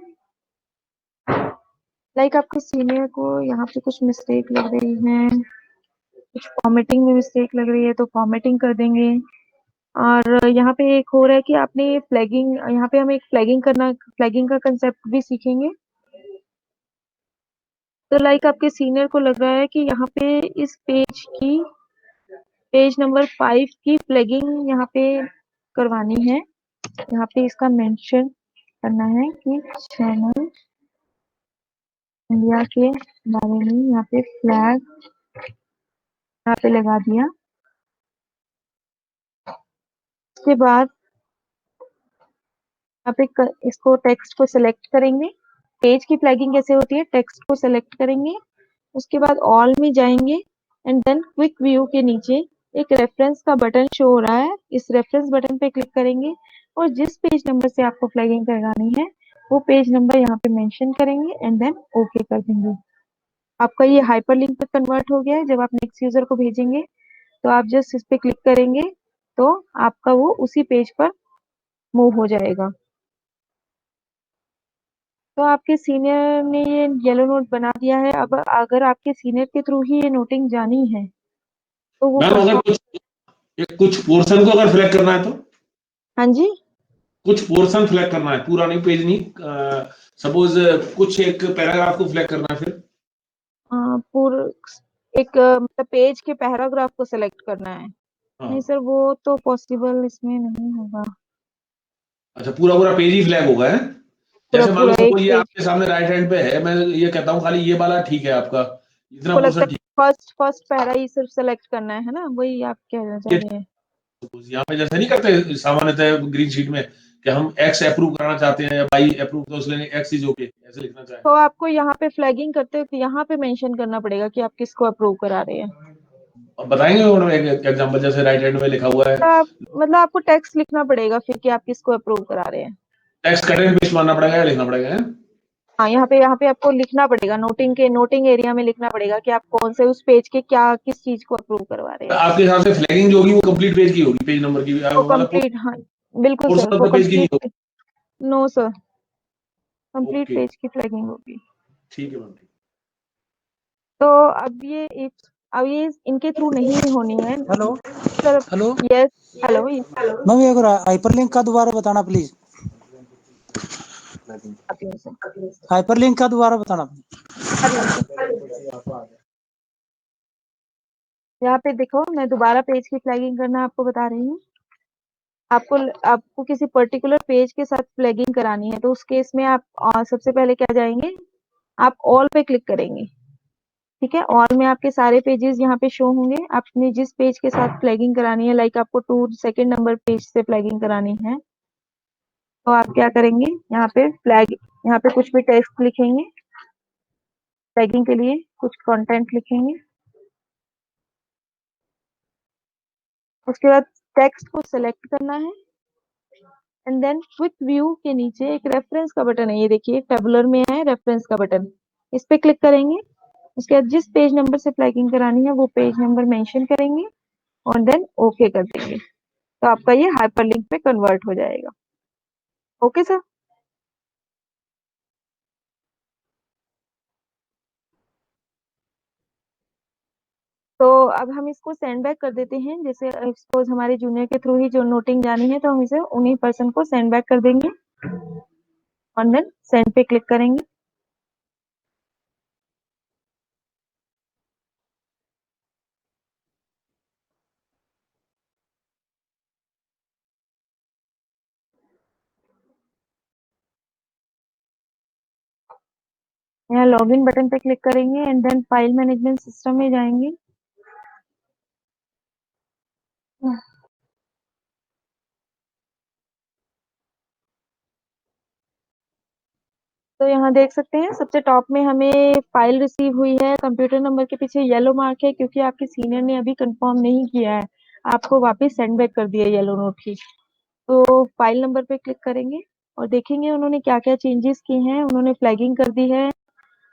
लाइक आपके सीनियर को यहाँ पे कुछ मिस्टेक लग रही है, कुछ फॉर्मेटिंग में मिस्टेक लग रही है तो फॉर्मेटिंग कर देंगे। और यहाँ पे एक हो रहा है कि आपने फ्लैगिंग, यहाँ पे हमें एक फ्लैगिंग का कंसेप्ट भी सीखेंगे। तो लाइक आपके सीनियर को लग रहा है कि यहाँ पे इस पेज नंबर 5 की फ्लैगिंग यहाँ पे करवानी है। यहाँ पे इसका मेंशन करना है कि चैनल इंडिया के बारे में, यहाँ पे फ्लैग यहाँ पे लगा दिया। उसके बाद यहाँ पे इसको टेक्स्ट को सिलेक्ट करेंगे। पेज की फ्लैगिंग कैसे होती है, टेक्स्ट को सिलेक्ट करेंगे, उसके बाद ऑल में जाएंगे एंड देन क्विक व्यू के नीचे एक रेफरेंस का बटन शो हो रहा है, इस रेफरेंस बटन पे क्लिक करेंगे और जिस पेज नंबर से आपको फ्लैगिंग करवानी है वो पेज नंबर यहाँ पे मेंशन करेंगे एंड देन ओके कर देंगे। आपका ये हाइपरलिंक पे कन्वर्ट हो गया है। जब आप नेक्स्ट यूजर को भेजेंगे तो आप जस्ट इस पे क्लिक करेंगे तो आपका वो उसी पेज पर मूव हो जाएगा। तो आपके सीनियर ने ये येलो नोट बना दिया है। अब अगर आपके सीनियर के थ्रू ही ये नोटिंग जानी है तो वो मैम अगर कुछ पोर्शन को अगर फ्लैग करना है तो हाँ जी, कुछ पोर्शन फ्लैग करना है, पूरा नहीं, पेज नहीं, सपोज कुछ एक पैराग्राफ को फ्लैग करना है, फिर पूरा एक मतलब पेज के पैराग्राफ को सिलेक्ट करना है। हाँ, नहीं सर, वो तो पॉसिबल इसमें नहीं होगा। अच्छा पूरा पूरा पेज ही फ्लैग होगा है। पूरा जैसे मान लो पूरा एक सपोज ये पेज आपके सामने राइट हैंड पे है, मैं ये कहता हूँ खाली ये वाला ठीक है आपका, इतना को लगता पोर्शन है ठीक फर्स्ट पैरा ही सिर्फ सेलेक्ट करना है ना, वही आप कहना चाह है। रहे हैं। यहाँ पे जैसे नहीं करते सामान्यतः ग्रीन शीट में कि हम एक्स अप्रूव कराना चाहते हैं या वाई अप्रूव, तो उसके लिए एक्स इज ओके ऐसे लिखना चाहे। तो आपको यहाँ पे फ्लैगिंग करते हो तो यहाँ पे मेंशन करना पड़ेगा कि आप किसको अप्रूव करा रहे हैं। अब बताएंगे मैडम एक एग्जांपल, जैसे राइट हैंड में लिखा हुआ है तो आप मतलब आपको टेक्स्ट लिखना पड़ेगा फिर कि आप किसको अप्रूव करा रहे हैं। टेक्स्ट कट एंड पेस्ट मारना पड़ेगा या लिखना पड़ेगा है? हाँ, यहाँ पे आपको लिखना पड़ेगा, नोटिंग एरिया में लिखना पड़ेगा कि आप कौन से उस पेज के क्या किस चीज को अप्रूव करवा रहे तो हैं। आपके हिसाब से फ्लैगिंग जो होगी वो कंप्लीट पेज की होगी, पेज नंबर की, वो मतलब कंप्लीट, हाँ बिल्कुल सर, पोर्शन ऑफ वो द पेज की नहीं होगी। Complete. No sir, complete okay, page की फ्लैगिंग होगी। ठीक है मैम। तो अब ये इनके थ्रू नहीं होनी है hello sir. Hello yes, hello. Ma'am ये अगर हाइपरलिंक का दोबारा बताना प्लीज। हाइपरलिंक का दोबारा बताना। यहाँ पे देखो, मैं दोबारा पेज की फ्लैगिंग करना आपको बता रही हूँ। आपको किसी पर्टिकुलर पेज के साथ फ्लैगिंग करानी है तो उस केस में आप सबसे पहले क्या जाएंगे, आप ऑल पे क्लिक करेंगे। ठीक है, ऑल में आपके सारे पेजेस यहाँ पे शो होंगे। आपने जिस पेज के साथ फ्लैगिंग करानी है, लाइक आपको 2 नंबर पेज से फ्लैगिंग करानी है तो आप क्या करेंगे, यहाँ पे कुछ भी टेक्स्ट लिखेंगे, फ्लैगिंग के लिए कुछ कंटेंट लिखेंगे। उसके बाद टेक्स्ट को सिलेक्ट करना है एंड देन क्विक व्यू के नीचे एक रेफरेंस का बटन है, ये देखिए टैबुलर में है रेफरेंस का बटन, इस पे क्लिक करेंगे। उसके बाद जिस पेज नंबर से फ्लैगिंग करानी है वो पेज नंबर मेंशन करेंगे और देन ओके कर देंगे तो आपका ये हाइपरलिंक पे कन्वर्ट हो जाएगा। Okay sir. तो अब हम इसको सेंड बैक कर देते हैं। जैसे सपोज हमारे जूनियर के थ्रू ही जो नोटिंग जानी है तो हम इसे उन्हीं पर्सन को सेंड बैक कर देंगे और देन सेंड पे क्लिक करेंगे। यहाँ लॉगिन बटन पे क्लिक करेंगे and then file management system में जाएंगे। तो यहाँ देख सकते हैं सबसे टॉप में हमें फाइल रिसीव हुई है, कंप्यूटर नंबर के पीछे येलो मार्क है क्योंकि आपके सीनियर ने अभी कंफर्म नहीं किया है, आपको वापस सेंड बैक कर दिया येलो नोट की। तो फाइल नंबर पे क्लिक करेंगे और देखेंगे उन्होंने क्या क्या चेंजेस किए हैं। उन्होंने फ्लैगिंग कर दी है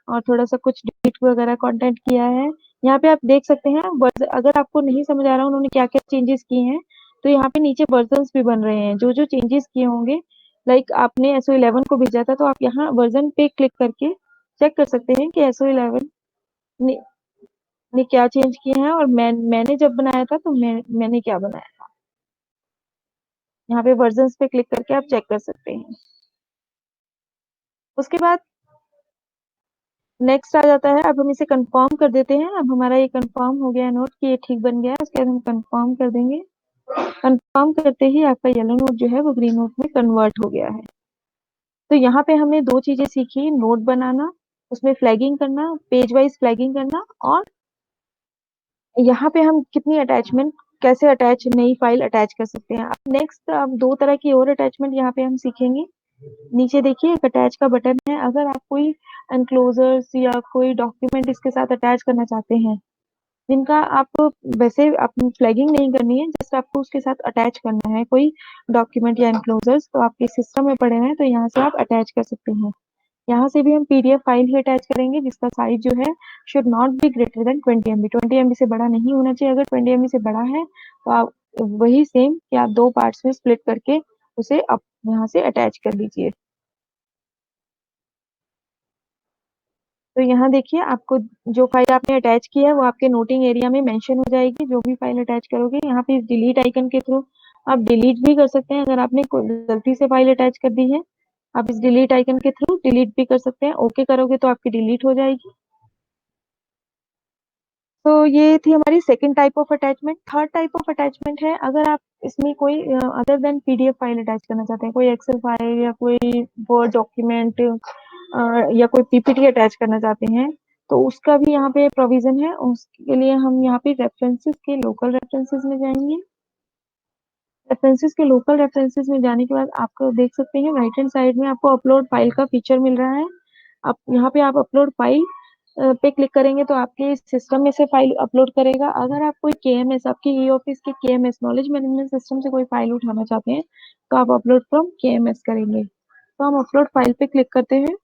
और थोड़ा सा कुछ डिलीट वगैरह कंटेंट किया है। यहाँ पे आप देख सकते हैं अगर आपको नहीं समझ आ रहा उन्होंने क्या क्या चेंजेस किए हैं तो यहाँ पे नीचे वर्जन्स भी बन रहे हैं जो जो चेंजेस किए होंगे। लाइक आपने SO11 को भेजा था तो आप यहाँ वर्जन पे क्लिक करके चेक कर सकते हैं कि SO11 ने, ने क्या चेंज किए हैं और मैंने जब बनाया था तो मैंने क्या बनाया। यहाँ पे वर्जन्स पे क्लिक करके आप चेक कर सकते हैं। उसके बाद नेक्स्ट आ जाता है, अब हम इसे कंफर्म कर देते हैं। अब हमारा ये कंफर्म हो गया नोट कि ये ठीक बन गया है। उसके बाद हम कंफर्म कर देंगे। कंफर्म करते ही आपका येलो नोट जो है वो ग्रीन नोट में कन्वर्ट हो गया है। तो यहाँ पे हमने दो चीजें सीखी, नोट बनाना, उसमें फ्लैगिंग करना, पेज वाइज फ्लैगिंग करना, और यहाँ पे हम कितनी अटैचमेंट, कैसे अटैच नई फाइल अटैच कर सकते हैं। अब नेक्स्ट अब दो तरह की और अटैचमेंट यहाँ पे हम सीखेंगे। नीचे देखिए एक अटैच का बटन है। अगर आप कोई एनक्लोजर्स या कोई डॉक्यूमेंट इसके साथ अटैच करना चाहते हैं, जिनका आप वैसे अपनी फ्लैगिंग नहीं करनी है, जस्ट आपको उसके साथ अटैच करना है कोई डॉक्यूमेंट या एनक्लोजर्स, तो आपके सिस्टम में पड़े हैं तो यहाँ से आप अटैच कर सकते हैं। यहाँ से भी हम पीडीएफ फाइल ही अटैच करेंगे जिसका साइज जो है should not be greater than 20 MB। 20 MB से बड़ा नहीं होना चाहिए। अगर 20 MB से बड़ा है तो आप वही सेम कि आप दो पार्ट्स में स्प्लिट करके उसे आप यहाँ से अटैच कर लीजिए। तो यहाँ देखिए आपको जो फाइल आपने अटैच की है वो आपके नोटिंग एरिया में मेंशन हो जाएगी। जो भी फाइल अटैच करोगे यहाँ पे डिलीट आइकन के थ्रू आप डिलीट भी कर सकते हैं। अगर आपने गलती से फाइल अटैच कर दी है, आप इस डिलीट आइकन के थ्रू डिलीट भी कर सकते हैं। ओके करोगे तो आपकी डिलीट हो जाएगी। तो ये थी हमारी second type of attachment. Third type of attachment है, अगर आप इसमें कोई other than PDF file attach करना चाहते हैं, कोई एक्सेल फाइल या कोई वर्ड डॉक्यूमेंट या कोई पीपीटी अटैच करना चाहते हैं, तो उसका भी यहाँ पे प्रोविजन है। उसके लिए हम यहाँ पे रेफरेंसेस के लोकल रेफरेंसेस में जाएंगे। रेफरेंसेस के लोकल रेफरेंसेस में जाने के बाद आपको देख सकते हैं राइट हैंड साइड में आपको अपलोड फाइल का फीचर मिल रहा है। आप यहाँ पे आप अपलोड फाइल पे क्लिक करेंगे तो आपके सिस्टम में से फाइल अपलोड करेगा। अगर आप कोई केएमएस, आपके ई ऑफिस के केएमएस नॉलेज मैनेजमेंट सिस्टम से कोई फाइल उठाना चाहते हैं तो आप अपलोड फ्रॉम केएमएस करेंगे। तो हम अपलोड फाइल पे क्लिक करते हैं।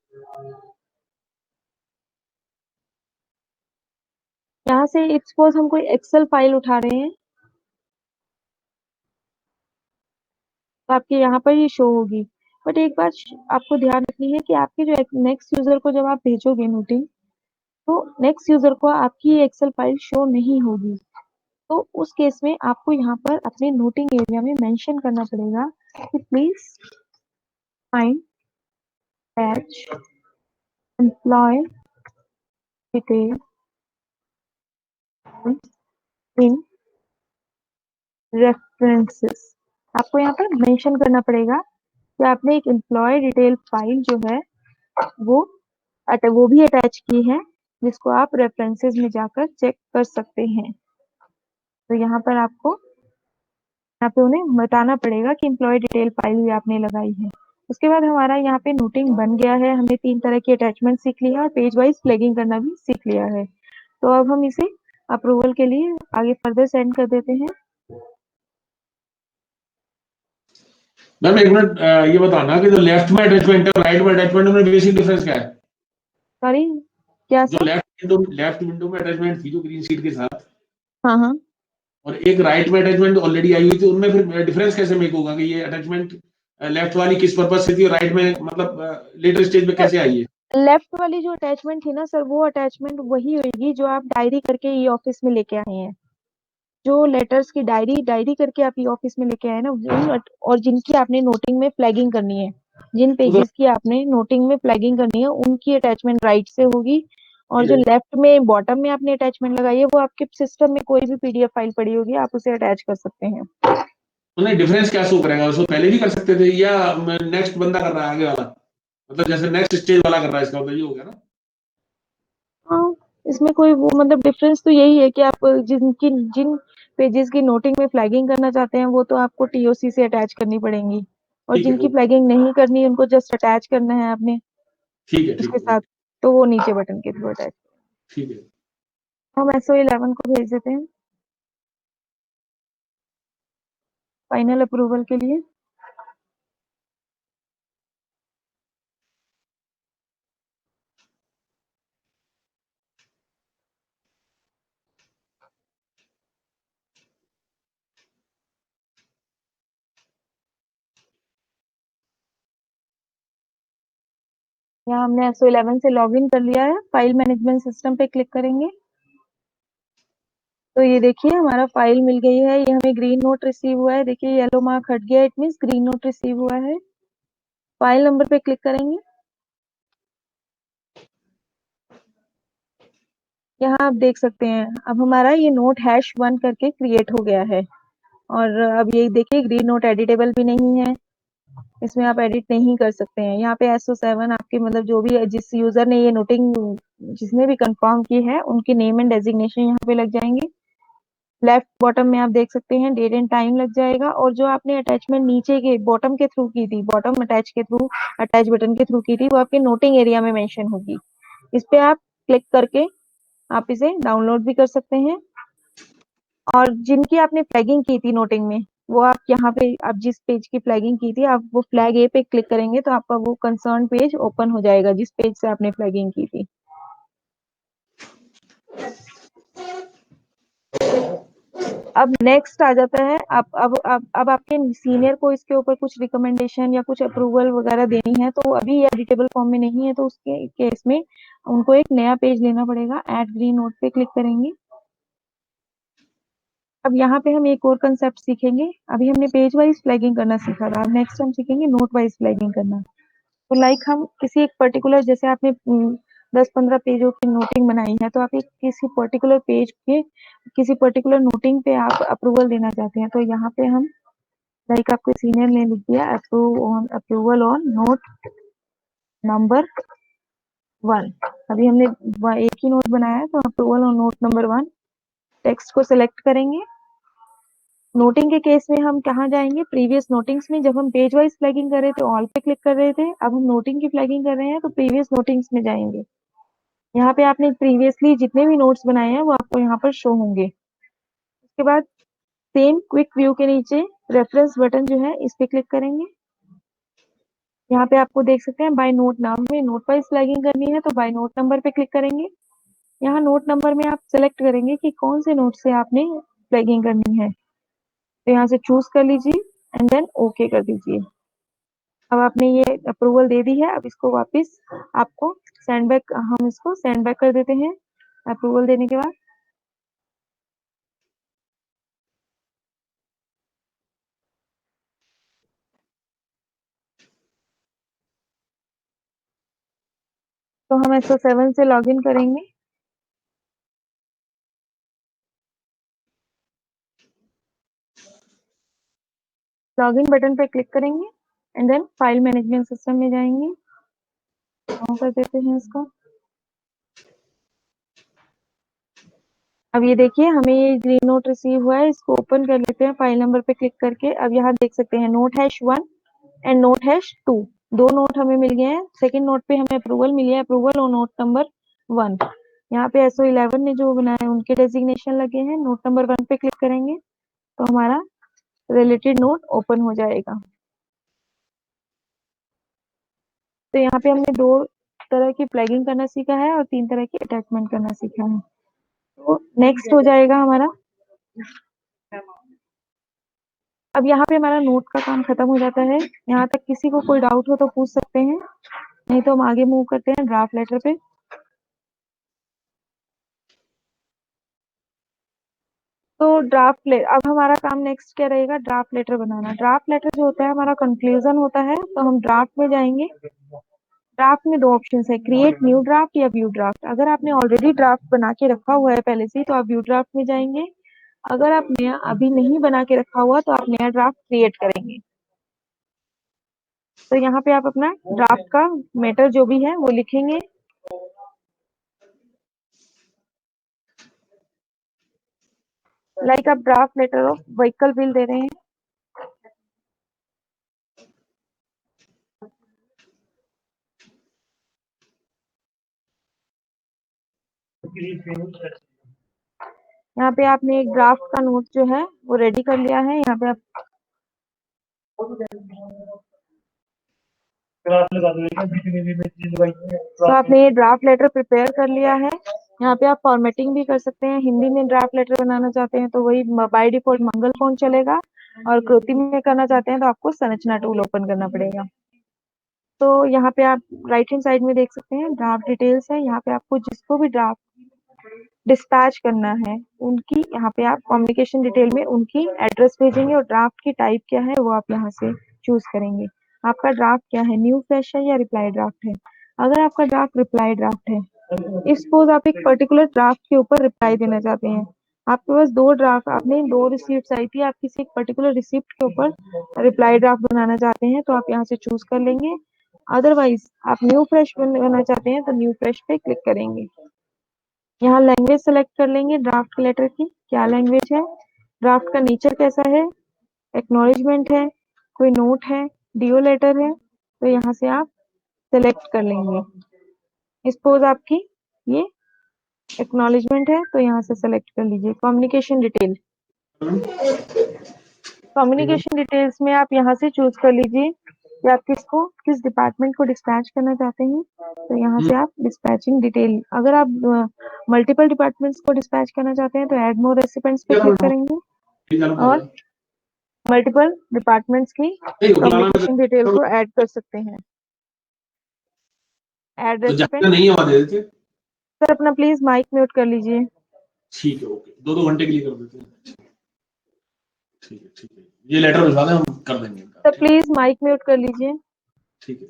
यहाँ से सपोज हम कोई एक्सेल फाइल उठा रहे हैं तो आपके यहाँ पर ये शो होगी। बट एक बात आपको ध्यान रखनी है कि आपके जो नेक्स्ट यूजर को जब आप भेजोगे नोटिंग, तो नेक्स्ट यूजर को आपकी ये एक्सेल फाइल शो नहीं होगी। तो उस केस में आपको यहाँ पर अपने नोटिंग एरिया में मेंशन करना पड़ेगा कि please find patch employ detail in references. आपको यहाँ पर मेंशन करना पड़ेगा कि आपने एक एम्प्लॉय डिटेल फाइल जो है वो वो भी अटैच की है, जिसको आप रेफरेंसेस में जाकर चेक कर सकते हैं। तो यहाँ पर आपको यहाँ पे उन्हें बताना पड़ेगा कि एम्प्लॉय डिटेल फाइल भी आपने लगाई है। उसके बाद हमारा यहाँ पे नोटिंग बन गया है। हमने तीन तरह की अटैचमेंट सीख ली है और पेज वाइज फ्लैगिंग करना भी सीख लिया है। तो अब हम इसे अप्रूवल के लिए आगे फर्दर सेंड कर देते हैं। मैम एक मिनट ये बताना कि जो लेफ्ट में अटैचमेंट है और राइट में अटैचमेंट में बेसिक डिफरेंस क्या है? सॉरी, क्या जो सर? लेफ्ट विंडो में अटैचमेंट थी जो ग्रीन शीट के साथ, हाँ हाँ, और एक राइट में अटैचमेंट ऑलरेडी आई हुई थी, उनमें फिर डिफरेंस कैसे मेक होगा कि ये अटैचमेंट लेफ्ट वाली किस पर्पज से थी और राइट में मतलब लेटर स्टेज में कैसे आई है? लेफ्ट वाली जो अटैचमेंट थी ना सर, वो अटैचमेंट वही होगी जो आप डायरी करके ई ऑफिस में लेके आए हैं। जो लेटर्स की डायरी डायरी करके आप ई ऑफिस में लेके आए ना, और जिनकी आपने नोटिंग में फ्लैगिंग करनी है, जिन तो पेजेस की आपने नोटिंग में फ्लैगिंग करनी है, उनकी अटैचमेंट राइट से होगी। और जो लेफ्ट में बॉटम में आपने अटैचमेंट लगाई है, वो आपके सिस्टम में कोई भी पीडीएफ फाइल पड़ी होगी, आप उसे अटैच कर सकते हैं। नहीं, डिफरेंस क्या शो करेगा? उसको पहले भी कर सकते थे या नेक्स्ट बंदा कर रहा है आगे वाला, मतलब जैसे नेक्स्ट स्टेज वाला कर रहा है, इसका मतलब ये हो गया ना? हाँ, इसमें कोई वो मतलब डिफरेंस तो यही है कि आप जिन पेजेस की नोटिंग में फ्लैगिंग करना चाहते हैं वो तो आपको टीओसी से अटैच करनी पड़ेंगी, और ठीक है, जिनकी फ्लैगिंग नहीं करनी है उनको जस्ट अटैच करना है आपने ठीक है, ठीक उसके है, साथ, तो वो नीचे बटन के थ्रू अटैच। ठीक है। हम SO11 को भेज देते हैं फाइनल अप्रूवल के लिए। यहाँ हमने SO11 से लॉगिन कर लिया है। फाइल मैनेजमेंट सिस्टम पे क्लिक करेंगे तो ये देखिए हमारा फाइल मिल गई है, ये हमें ग्रीन नोट रिसीव हुआ है, देखिए येलो मार्क हट गया, it means green note receive हुआ है। फाइल नंबर पे क्लिक करेंगे, यहाँ आप देख सकते हैं अब हमारा ये नोट #1 करके क्रिएट हो गया है। और अब ये देखिए ग्रीन नोट एडिटेबल भी नहीं है, इसमें आप एडिट नहीं कर सकते हैं। यहाँ पे SO7 आपके मतलब जो भी जिस यूजर ने ये नोटिंग जिसने भी कंफर्म की है उनके नेम एंड डेजिग्नेशन यहाँ पे लग जाएंगे। लेफ्ट बॉटम में आप देख सकते हैं डेट एंड टाइम लग जाएगा, और जो आपने अटैचमेंट नीचे के बॉटम के थ्रू की थी, बॉटम अटैच के थ्रू अटैच बटन के थ्रू की थी, वो आपके नोटिंग एरिया में मेंशन होगी। इस पे आप क्लिक करके आप इसे डाउनलोड भी कर सकते हैं। और जिनकी आपने फ्लैगिंग की थी नोटिंग में, वो आप यहाँ पे आप जिस पेज की फ्लैगिंग की थी आप वो फ्लैग ए पे क्लिक करेंगे तो आपका वो कंसर्न पेज ओपन हो जाएगा जिस पेज से आपने फ्लैगिंग की थी। अब नेक्स्ट आ जाता है, अब आपके सीनियर को इसके ऊपर कुछ रिकमेंडेशन या कुछ अप्रूवल वगैरह देनी है, तो अभी ये एडिटेबल फॉर्म में नहीं है, तो उसके केस में उनको एक नया पेज लेना पड़ेगा। ऐड ग्रीन नोट पे क्लिक करेंगे। अब यहाँ पे हम एक और कंसेप्ट सीखेंगे। अभी हमने पेज वाइज फ्लैगिंग करना सीखा था, अब नेक्स्ट हम सीखेंगे नोट वाइज फ्लैगिंग करना। तो लाइक हम किसी एक पर्टिकुलर, जैसे आपने 10-15 पेजों की नोटिंग बनाई है, तो आप एक किसी पर्टिकुलर पेज के किसी पर्टिकुलर नोटिंग पे आप अप्रूवल देना चाहते हैं, तो यहाँ पे हम लाइक आपके सीनियर ने लिख दिया अप्रूवल ऑन नोट नंबर 1। अभी हमने एक ही नोट बनाया है, तो approval on note number 1 text को सिलेक्ट करेंगे। नोटिंग के केस में हम कहाँ जाएंगे, प्रीवियस नोटिंग्स में। जब हम पेज वाइज फ्लैगिंग कर रहे थे ऑल पे क्लिक कर रहे थे, अब हम नोटिंग की फ्लैगिंग कर रहे हैं तो प्रीवियस नोटिंग्स में जाएंगे। यहाँ पे आपने प्रीवियसली जितने भी नोट्स बनाए हैं वो आपको यहाँ पर शो होंगे। उसके बाद सेम क्विक व्यू के नीचे रेफरेंस बटन जो है इस पे क्लिक करेंगे। यहाँ पे आपको देख सकते हैं बाय नोट नाम में नोट वाइज फ्लैगिंग करनी है तो बाय नोट नंबर पे क्लिक करेंगे। यहाँ नोट नंबर में आप सेलेक्ट करेंगे कि कौन से नोट से आपने फ्लैगिंग करनी है, तो यहाँ से चूज कर लीजिए एंड देन ओके कर दीजिए। अब आपने ये अप्रूवल दे दी है, अब इसको वापस आपको सेंड बैक, हम इसको सेंड बैक कर देते हैं अप्रूवल देने के बाद। तो हम SO7 से लॉगिन करेंगे। लॉगिन बटन पे क्लिक करेंगे and then file management system में जाएंगे। ऑन कर देते हैं इसको। अब ये देखिए हमें ये ग्रीन नोट रिसीव हुआ है, इसको ओपन कर लेते हैं फाइल नंबर पे क्लिक करके। अब यहाँ देख सकते हैं नोट #1 एंड नोट #2 दो नोट हमें मिल गए हैं। सेकंड नोट पे हमें अप्रूवल मिली है, अप्रूवल और नोट नंबर 1। यहाँ पे SO11 ने जो बनाए उनके डेजिग्नेशन लगे हैं। नोट नंबर 1 पे क्लिक करेंगे तो हमारा रिलेटेड नोट ओपन हो जाएगा। तो यहाँ पे हमने 2 तरह की फ्लैगिंग करना सीखा है और 3 तरह की अटैचमेंट करना सीखा है। तो नेक्स्ट हो जाएगा हमारा, अब यहाँ पे हमारा नोट का काम खत्म हो जाता है। यहाँ तक किसी को कोई डाउट हो तो पूछ सकते हैं, नहीं तो हम आगे मूव करते हैं ड्राफ्ट लेटर पे। तो अब हमारा काम नेक्स्ट क्या रहेगा, ड्राफ्ट लेटर बनाना। ड्राफ्ट लेटर जो होता है हमारा कंक्लूजन होता है, तो हम ड्राफ्ट में जाएंगे। ड्राफ्ट में 2 ऑप्शन है, क्रिएट न्यू ड्राफ्ट या व्यू ड्राफ्ट। अगर आपने ऑलरेडी ड्राफ्ट बना के रखा हुआ है पहले से, तो आप व्यू ड्राफ्ट में जाएंगे। अगर आप नया अभी नहीं बना के रखा हुआ तो आप नया ड्राफ्ट क्रिएट करेंगे। तो यहाँ पे आप अपना ड्राफ्ट का मैटर जो भी है वो लिखेंगे। लाइक आप draft letter of vehicle bill दे रहे हैं। यहाँ पे आपने एक ड्राफ्ट का नोट जो है वो रेडी कर लिया है। यहाँ पे आप तो आपने ये ड्राफ्ट लेटर प्रिपेयर कर लिया है। यहाँ पे आप फॉर्मेटिंग भी कर सकते हैं। हिंदी में ड्राफ्ट लेटर बनाना चाहते हैं तो वही बाय डिफॉल्ट मंगल फॉन्ट चलेगा, और कृति में करना चाहते हैं तो आपको संरचना टूल ओपन करना पड़ेगा। तो यहाँ पे आप राइट हैंड साइड में देख सकते हैं ड्राफ्ट डिटेल्स है। यहाँ पे आपको जिसको भी ड्राफ्ट डिस्पैच करना है उनकी, यहाँ पे आप कम्युनिकेशन डिटेल में उनकी एड्रेस भेजेंगे और ड्राफ्ट की टाइप क्या है वो आप यहाँ से चूज करेंगे। आपका ड्राफ्ट क्या है, न्यू फ्रेश है या रिप्लाई ड्राफ्ट है। अगर आपका ड्राफ्ट रिप्लाई ड्राफ्ट है, इस सपोज आप एक पर्टिकुलर ड्राफ्ट के ऊपर रिप्लाई देना चाहते हैं, आपके पास दो ड्राफ्ट, आपने दो रिसिप्ट आई थी, आप किसी एक पर्टिकुलर रिसिप्ट के ऊपर रिप्लाई ड्राफ्ट बनाना चाहते हैं तो आप यहाँ से चूज कर लेंगे। अदरवाइज आप न्यू फ्रेश बनाना चाहते हैं तो न्यू फ्रेश पे क्लिक करेंगे। यहाँ लैंग्वेज सेलेक्ट कर लेंगे ड्राफ्ट के लेटर की, क्या लैंग्वेज है, ड्राफ्ट का नेचर कैसा है, एक्नॉलेजमेंट है, कोई नोट है, डीओ लेटर है, तो यहाँ से आप सेलेक्ट कर लेंगे। सपोज आपकी ये एक्नॉलेजमेंट है तो यहाँ से सेलेक्ट कर लीजिए। कम्युनिकेशन डिटेल, कम्युनिकेशन डिटेल्स में आप यहाँ से चूज कर लीजिए कि आप किस डिपार्टमेंट को डिस्पैच करना चाहते हैं, तो यहाँ से आप डिस्पैचिंग डिटेल, अगर आप मल्टीपल डिपार्टमेंट्स को डिस्पैच करना चाहते हैं तो ऐड मोर रेसिपिएंट्स पे क्लिक करेंगे और मल्टीपल डिपार्टमेंट्स की कम्युनिकेशन डिटेल को ऐड कर सकते हैं। ऐड तो रेसिपिएंट, नहीं है, दे देते। सर अपना प्लीज माइक म्यूट कर लीजिए। ठीक है, ओके, 2-2 घंटे के लिए कर देते हैं। ठीक है, ठीक है, ये लेटर भिजवा दें, हम कर देंगे इनका। सर प्लीज माइक म्यूट कर लीजिए। ठीक है।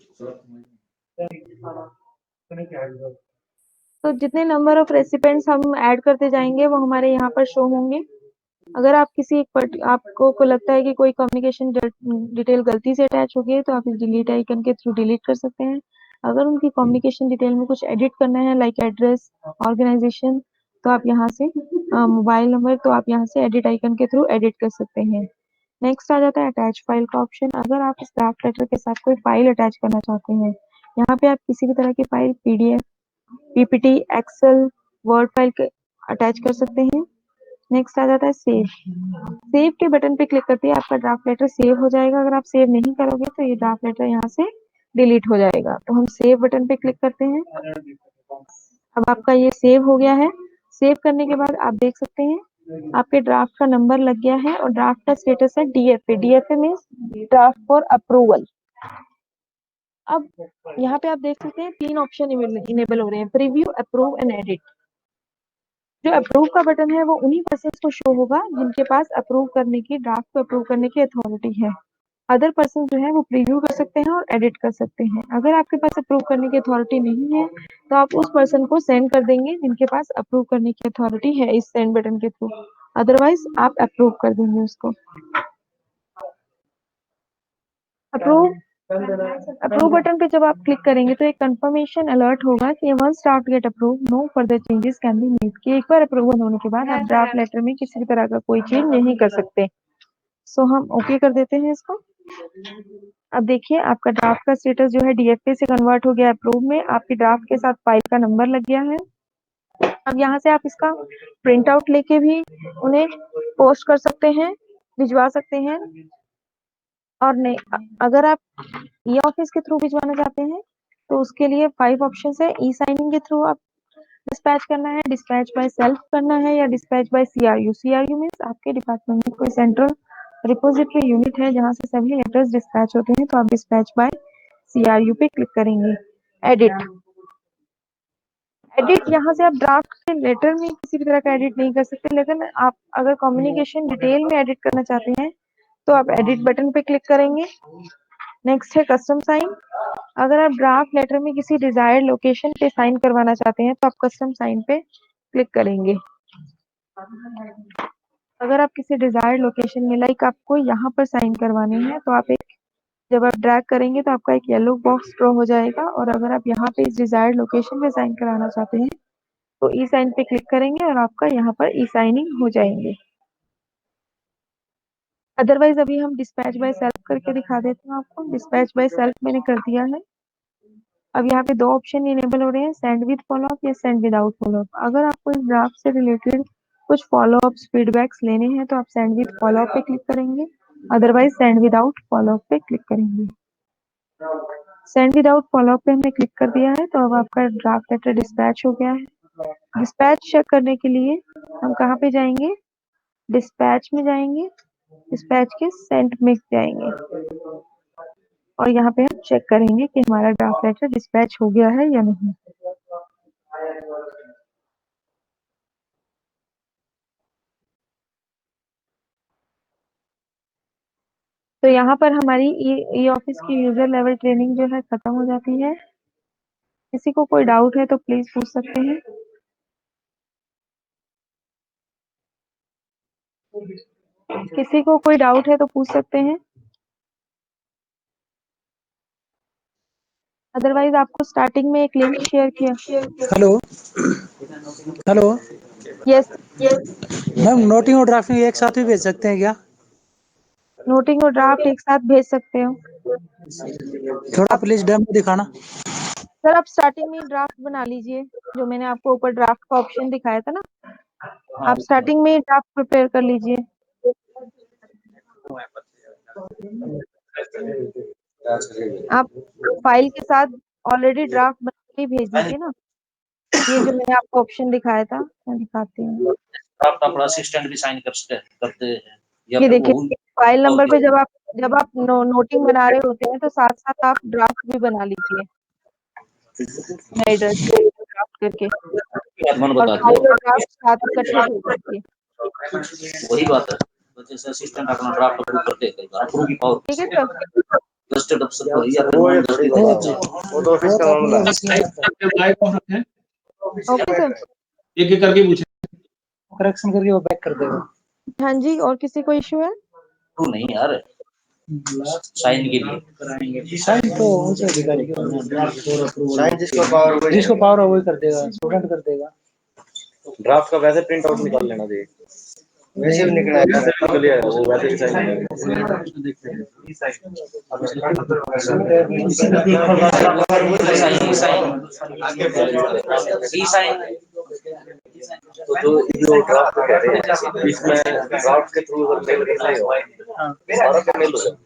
तो जितने नंबर ऑफ रेसिपिएंट्स हम ऐड करते जाएंगे वो हमारे यहाँ पर शो होंगे। अगर आप किसी एक आपको को लगता है कि कोई कम्युनिकेशन डिटेल गलती से अटैच हो गई है तो आप इस डिलीट आइकन के थ्रू डिलीट कर सकते हैं। अगर उनकी कम्युनिकेशन डिटेल में कुछ एडिट करना है लाइक एड्रेस, ऑर्गेनाइजेशन, तो आप यहाँ से मोबाइल नंबर, तो आप यहाँ से एडिट आइकन के थ्रू एडिट कर सकते हैं। नेक्स्ट आ जाता है अटैच फाइल का ऑप्शन। अगर आप इस ड्राफ्ट लेटर के साथ कोई फाइल अटैच करना चाहते हैं, यहाँ पे आप किसी भी तरह की file PDF, PPT, Excel, word file attach कर सकते हैं। नेक्स्ट आ जाता है सेव। सेव के बटन पे क्लिक करते ही आपका ड्राफ्ट लेटर सेव हो जाएगा। अगर आप सेव नहीं करोगे तो ये ड्राफ्ट लेटर यहाँ से डिलीट हो जाएगा। तो हम सेव बटन पे क्लिक करते हैं। अब आपका ये सेव हो गया है। सेव करने के बाद आप देख सकते हैं आपके ड्राफ्ट का नंबर लग गया है और ड्राफ्ट का स्टेटस है DFA. DFA means draft for approval. अब यहाँ पे आप देख सकते हैं 3 ऑप्शन इनेबल हो रहे हैं, प्रीव्यू, अप्रूव एंड एडिट। जो अप्रूव का बटन है वो उन्हीं पर्सन को शो होगा जिनके पास अप्रूव करने की, ड्राफ्ट को अप्रूव करने की अथॉरिटी है। अदर पर्सन जो है वो प्रीव्यू कर सकते हैं और एडिट कर सकते हैं। अगर आपके पास अप्रूव करने की अथॉरिटी नहीं है तो आप उस पर्सन को सेंड कर देंगे जिनके पास अप्रूव करने की अथॉरिटी है इस सेंड बटन के थ्रू। अदरवाइज आप अप्रूव कर देंगे उसको। अप्रूव बटन पे जब आप क्लिक करेंगे तो एक कंफर्मेशन अलर्ट होगा कि once draft get approve no further changes can be made, कि एक बार अप्रूवल होने के बाद आप ड्राफ्ट लेटर में किसी भी तरह का कोई चेंज नहीं कर सकते। सो हम ओके कर देते हैं इसको। अब देखिए आपका ड्राफ्ट का स्टेटस जो है डीएफए से कन्वर्ट हो गया अप्रूव में। आपकी ड्राफ्ट के साथ फाइल का नंबर लग गया है। अब यहाँ से आप इसका प्रिंट आउट लेके भी उन्हें पोस्ट कर सकते हैं, भिजवा सकते हैं। और नहीं, अगर आप ई ऑफिस के थ्रू भिजवाना चाहते हैं तो उसके लिए 5 ऑप्शन है। ई साइनिंग के थ्रू आप डिस्पैच करना है, डिस्पैच बाय सेल्फ करना है, या dispatch by CRU. CRU means आपके डिपार्टमेंट में कोई सेंट्रल रिपोजिटरी यूनिट है जहाँ से सभी लेटर्स डिस्पैच होते हैं, तो आप डिस्पैच बाय सीआरयू पे क्लिक करेंगे। एडिट, एडिट यहाँ से आप ड्राफ्ट के लेटर में किसी भी तरह का एडिट नहीं कर सकते, लेकिन आप अगर कम्युनिकेशन डिटेल में एडिट करना चाहते हैं तो आप एडिट बटन पे क्लिक करेंगे। नेक्स्ट है कस्टम साइन। अगर आप ड्राफ्ट लेटर में किसी डिजायर्ड लोकेशन पे साइन करवाना चाहते हैं तो आप कस्टम साइन पे क्लिक करेंगे। अगर आप किसी डिजायर्ड लोकेशन में, लाइक आपको यहाँ पर साइन करवाने हैं, तो आप जब आप ड्रैग करेंगे तो आपका एक येलो बॉक्स ड्रॉ हो जाएगा। और अगर आप यहाँ पे इस डिजायर्ड लोकेशन पे साइन कराना चाहते हैं तो ई साइन पे क्लिक करेंगे और आपका यहाँ पर ई साइनिंग हो जाएंगे। अदरवाइज अभी हम डिस्पैच बाय सेल्फ करके दिखा देते हैं आपको। डिस्पैच बाय सेल्फ मैंने कर दिया है। अब यहाँ पे 2 ऑप्शन इनेबल हो रहे हैं, सेंड विद फॉलोअप या सेंड विदाउट फॉलोअप। अगर आपको इस ड्राफ्ट से रिलेटेड कुछ फॉलोअप्स, फीडबैक्स लेने हैं तो आप सेंड विद फॉलोअप पे क्लिक करेंगे, अदरवाइज सेंड विदाउट फॉलोअप पे क्लिक करेंगे। सेंड विदाउट फॉलोअप पे हमने क्लिक कर दिया है तो अब आपका ड्राफ्ट लेटर डिस्पैच हो गया है। डिस्पैच चेक करने के लिए हम कहाँ पे जाएंगे, डिस्पैच में जाएंगे, डिस्पैच के सेंट में जाएंगे और यहाँ पे हम चेक करेंगे कि हमारा ड्राफ्ट लेटर डिस्पैच हो गया है या नहीं। तो यहाँ पर हमारी ई ऑफिस की यूजर लेवल ट्रेनिंग जो है खत्म हो जाती है। किसी को कोई डाउट है तो प्लीज पूछ सकते हैं। किसी को कोई डाउट है तो पूछ सकते हैं, अदरवाइज आपको स्टार्टिंग में एक लिंक शेयर किया। Hello hello yes, ma'am, noting और ड्राफ्टिंग एक साथ भी भेज सकते हैं क्या? नोटिंग और ड्राफ्ट एक साथ भेज सकते हो। थोड़ा प्लीज डेमो दिखाना। सर आप स्टार्टिंग में ड्राफ्ट बना लीजिए, जो मैंने आपको ऊपर ड्राफ्ट का ऑप्शन दिखाया था ना, आप स्टार्टिंग में ड्राफ्ट प्रिपेयर कर लीजिए। आप फाइल के साथ ऑलरेडी ड्राफ्ट बना के भेज दीजिए ना। ये जो मैंने आपको ऑप्शन दिखाया था, मैं दिखाती हूँ। ड्राफ्ट अपना असिस्टेंट भी साइन करते हैं या ये फिर देखिए, वो फाइल नंबर पे जब आप नोटिंग बना रहे होते हैं तो साथ साथ आप ड्राफ्ट भी बना लीजिए, नए ड्राफ्ट करके, मन और बता दो। फाइल और ड्राफ्ट साथ इकट्ठे भेज दीजिए। वही बात है, तो जैसे असिस्टेंट अपना ड्राफ्ट अप्रूव करते हैं, कई बार अप्रूव की पावर ठीक है सर। गस्टेड अफसर को या फिर नॉन गस्टेड वो तो ऑफिस का मामला है। माइक ऑफ रखें, ओके सर। एक एक करके पूछे। करेक्शन करके वो बैक कर देगा। हाँ जी, और किसी को इशू है? नहीं यार, साइन के लिए साइन तो उनसे अधिकारी को, साइन जिसको पावर है वही कर देगा, स्टूडेंट कर देगा। ड्राफ्ट का वैसे प्रिंट आउट निकाल लेना चाहिए। वैसे भी निकला है, वैसे भी निकल आया, वो वैसे भी साइन तो जो ड्राफ्ट कह रहे हैं जैसे इसमें ड्राफ्ट के थ्रू अगर मेल रिप्लाई हो सारा पे मेल हो जाएगा।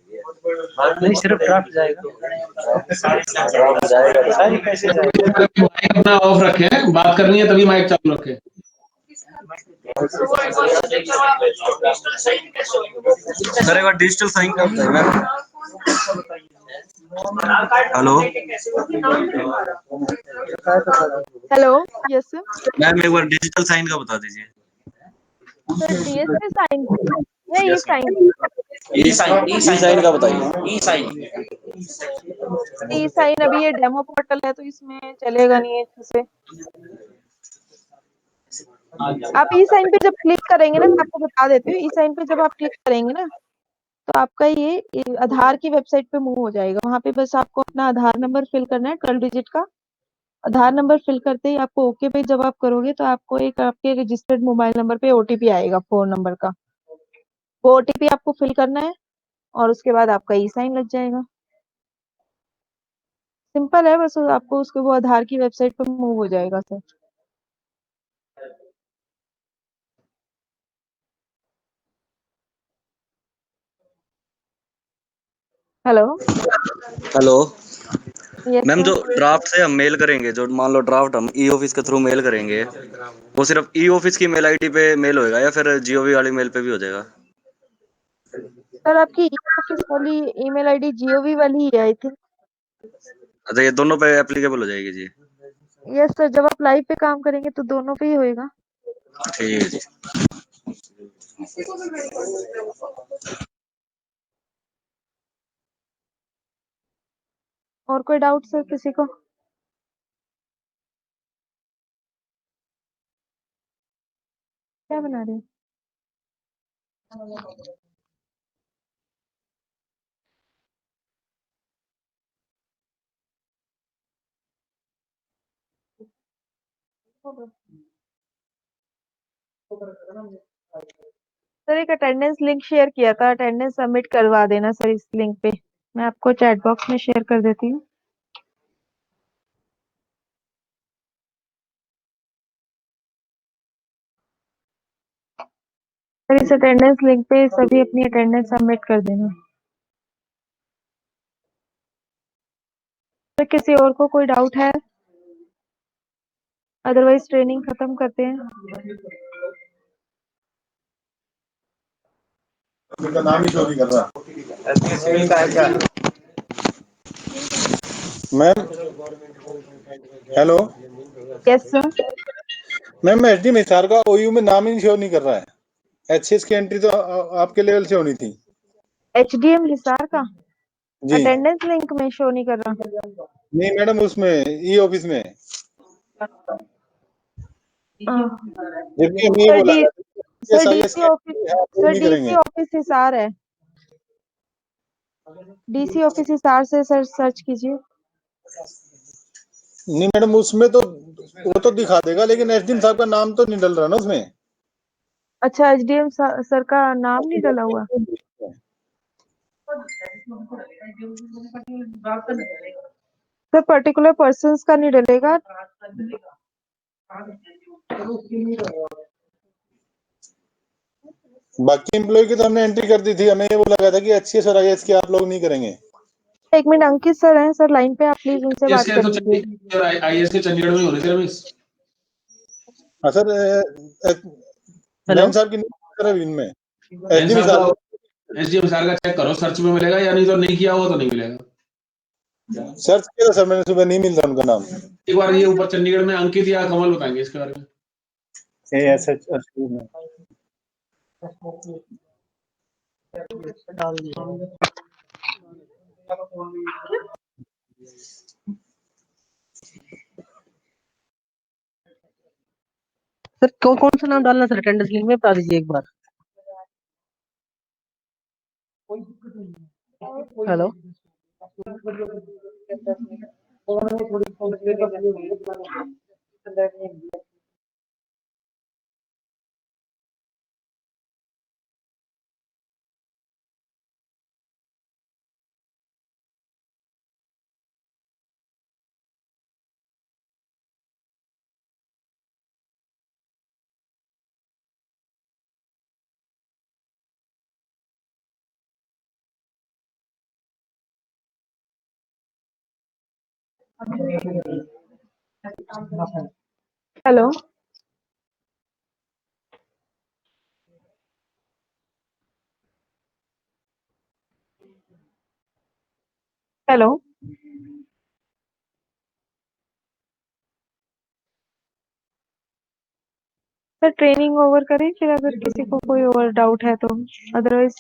नहीं, सिर्फ ड्राफ्ट जाएगा। ड्राफ्ट जाएगा तो साइन कैसे जाएगा? माइक अपना ऑफ रखें, बात करनी है तभी माइक चालू रखें। सर एक बार डिजिटल साइन का बताइए ma'am. Hello hello, yes sir. Ma'am, एक बार डिजिटल साइन का बता दीजिए। सर डीएसए साइन या ई यस साइन? ई साइन का बताइए। ई साइन ई साइन अभी ये डेमो पोर्टल है तो इसमें चलेगा नहीं है अच्छे से। आप ई साइन पे जब क्लिक करेंगे ना, मैं आपको बता देती हूँ, ई साइन पे जब आप क्लिक करेंगे ना तो आपका ये आधार की वेबसाइट पे मूव हो जाएगा। वहां पे बस आपको अपना आधार नंबर फिल करना है, 12 डिजिट का आधार नंबर फिल करते ही आपको ओके पे जब आप करोगे तो आपको एक आपके रजिस्टर्ड मोबाइल नंबर पे ओटीपी आएगा 4 नंबर का। वो ओटीपी आपको फिल करना है और उसके बाद आपका ई साइन लग जाएगा। सिंपल है, बस आपको उसके वो आधार की वेबसाइट पे मूव हो जाएगा sir. Hello. Hello yes ma'am, जो सर। ड्राफ्ट से हम मेल करेंगे, जो मान लो ड्राफ्ट हम ई ऑफिस के थ्रू मेल करेंगे, वो सिर्फ ई ऑफिस की मेल आईडी पे मेल होएगा या फिर जीओवी वाली मेल पे भी हो जाएगा? सर आपकी ई ऑफिस वाली ईमेल आईडी जीओवी वाली ही है आई थिंक। अच्छा, ये दोनों पे एप्लीकेबल हो जाएगी जी? यस सर, जब आप लाइव पे काम करेंगे तो दोनों पे ही होएगा। ठीक है जी। और कोई डाउट सर किसी को? क्या बना रहे हैं? सर एक अटेंडेंस लिंक शेयर किया था, अटेंडेंस सबमिट करवा देना सर इस लिंक पे। मैं आपको चैट बॉक्स में शेयर कर देती हूँ। सर इस अटेंडेंस लिंक पे सभी अपनी अटेंडेंस सबमिट कर देना। सर किसी और को कोई डाउट है? अदरवाइज ट्रेनिंग खत्म करते हैं। उनका नाम ही शो नहीं कर रहा। Ma'am hello yes sir. Ma'am, SD Nisar का ओयू में नाम ही शो नहीं कर रहा है। एचसीएस की एंट्री तो आपके लेवल से होनी थी। HDM हिसार का जी अटेंडेंस लिंक में शो नहीं कर रहा। नहीं मैडम, उसमें ई ऑफिस में जबकि हमें ये सर बोला डी ये सर सारी डीसी ऑफिस नहीं सर डीसी करेंगे। ऑफिस हिसार है। डीसी ऑफिस हिसार से सर सर्च कीजिए। नहीं मैडम, उसमें तो वो तो दिखा देगा, लेकिन एसडीएम साहब का नाम तो नहीं डल रहा ना उसमें। अच्छा, HDM सर का नाम नहीं डला हुआ। सर पर्टिकुलर पर्सन्स का नहीं डलेगा। बाकी एम्प्लॉय की तो हमने एंट्री कर दी थी, हमें ये बोला गया था कि HCS और IAS की आप लोग नहीं करेंगे। एक मिनट, अंकित सर हैं सर लाइन पे, आप प्लीज उनसे बात इसके कर तो लीजिए। चंडीगढ़ और आईएएस के चंडीगढ़ में ही होने थे रमेश। हाँ सर, नैन साहब की नहीं कर इनमें एन एसडीएम साहब साहब का एसडीएम सार का चेक करो, सर्च में मिलेगा, या नहीं तो नहीं किया हुआ तो नहीं मिलेगा। सर्च किया था सर मैंने, सुबह नहीं मिल रहा उनका नाम। एक बार ये ऊपर चंडीगढ़ में अंकित या कमल बताएंगे इसके बारे में। सर कौन कौन सा नाम डालना सर अटेंडेंस लिंक में बता दीजिए एक बार। Hello hello hello sir training over करें फिर, अगर किसी को कोई और डाउट है तो, अदरवाइज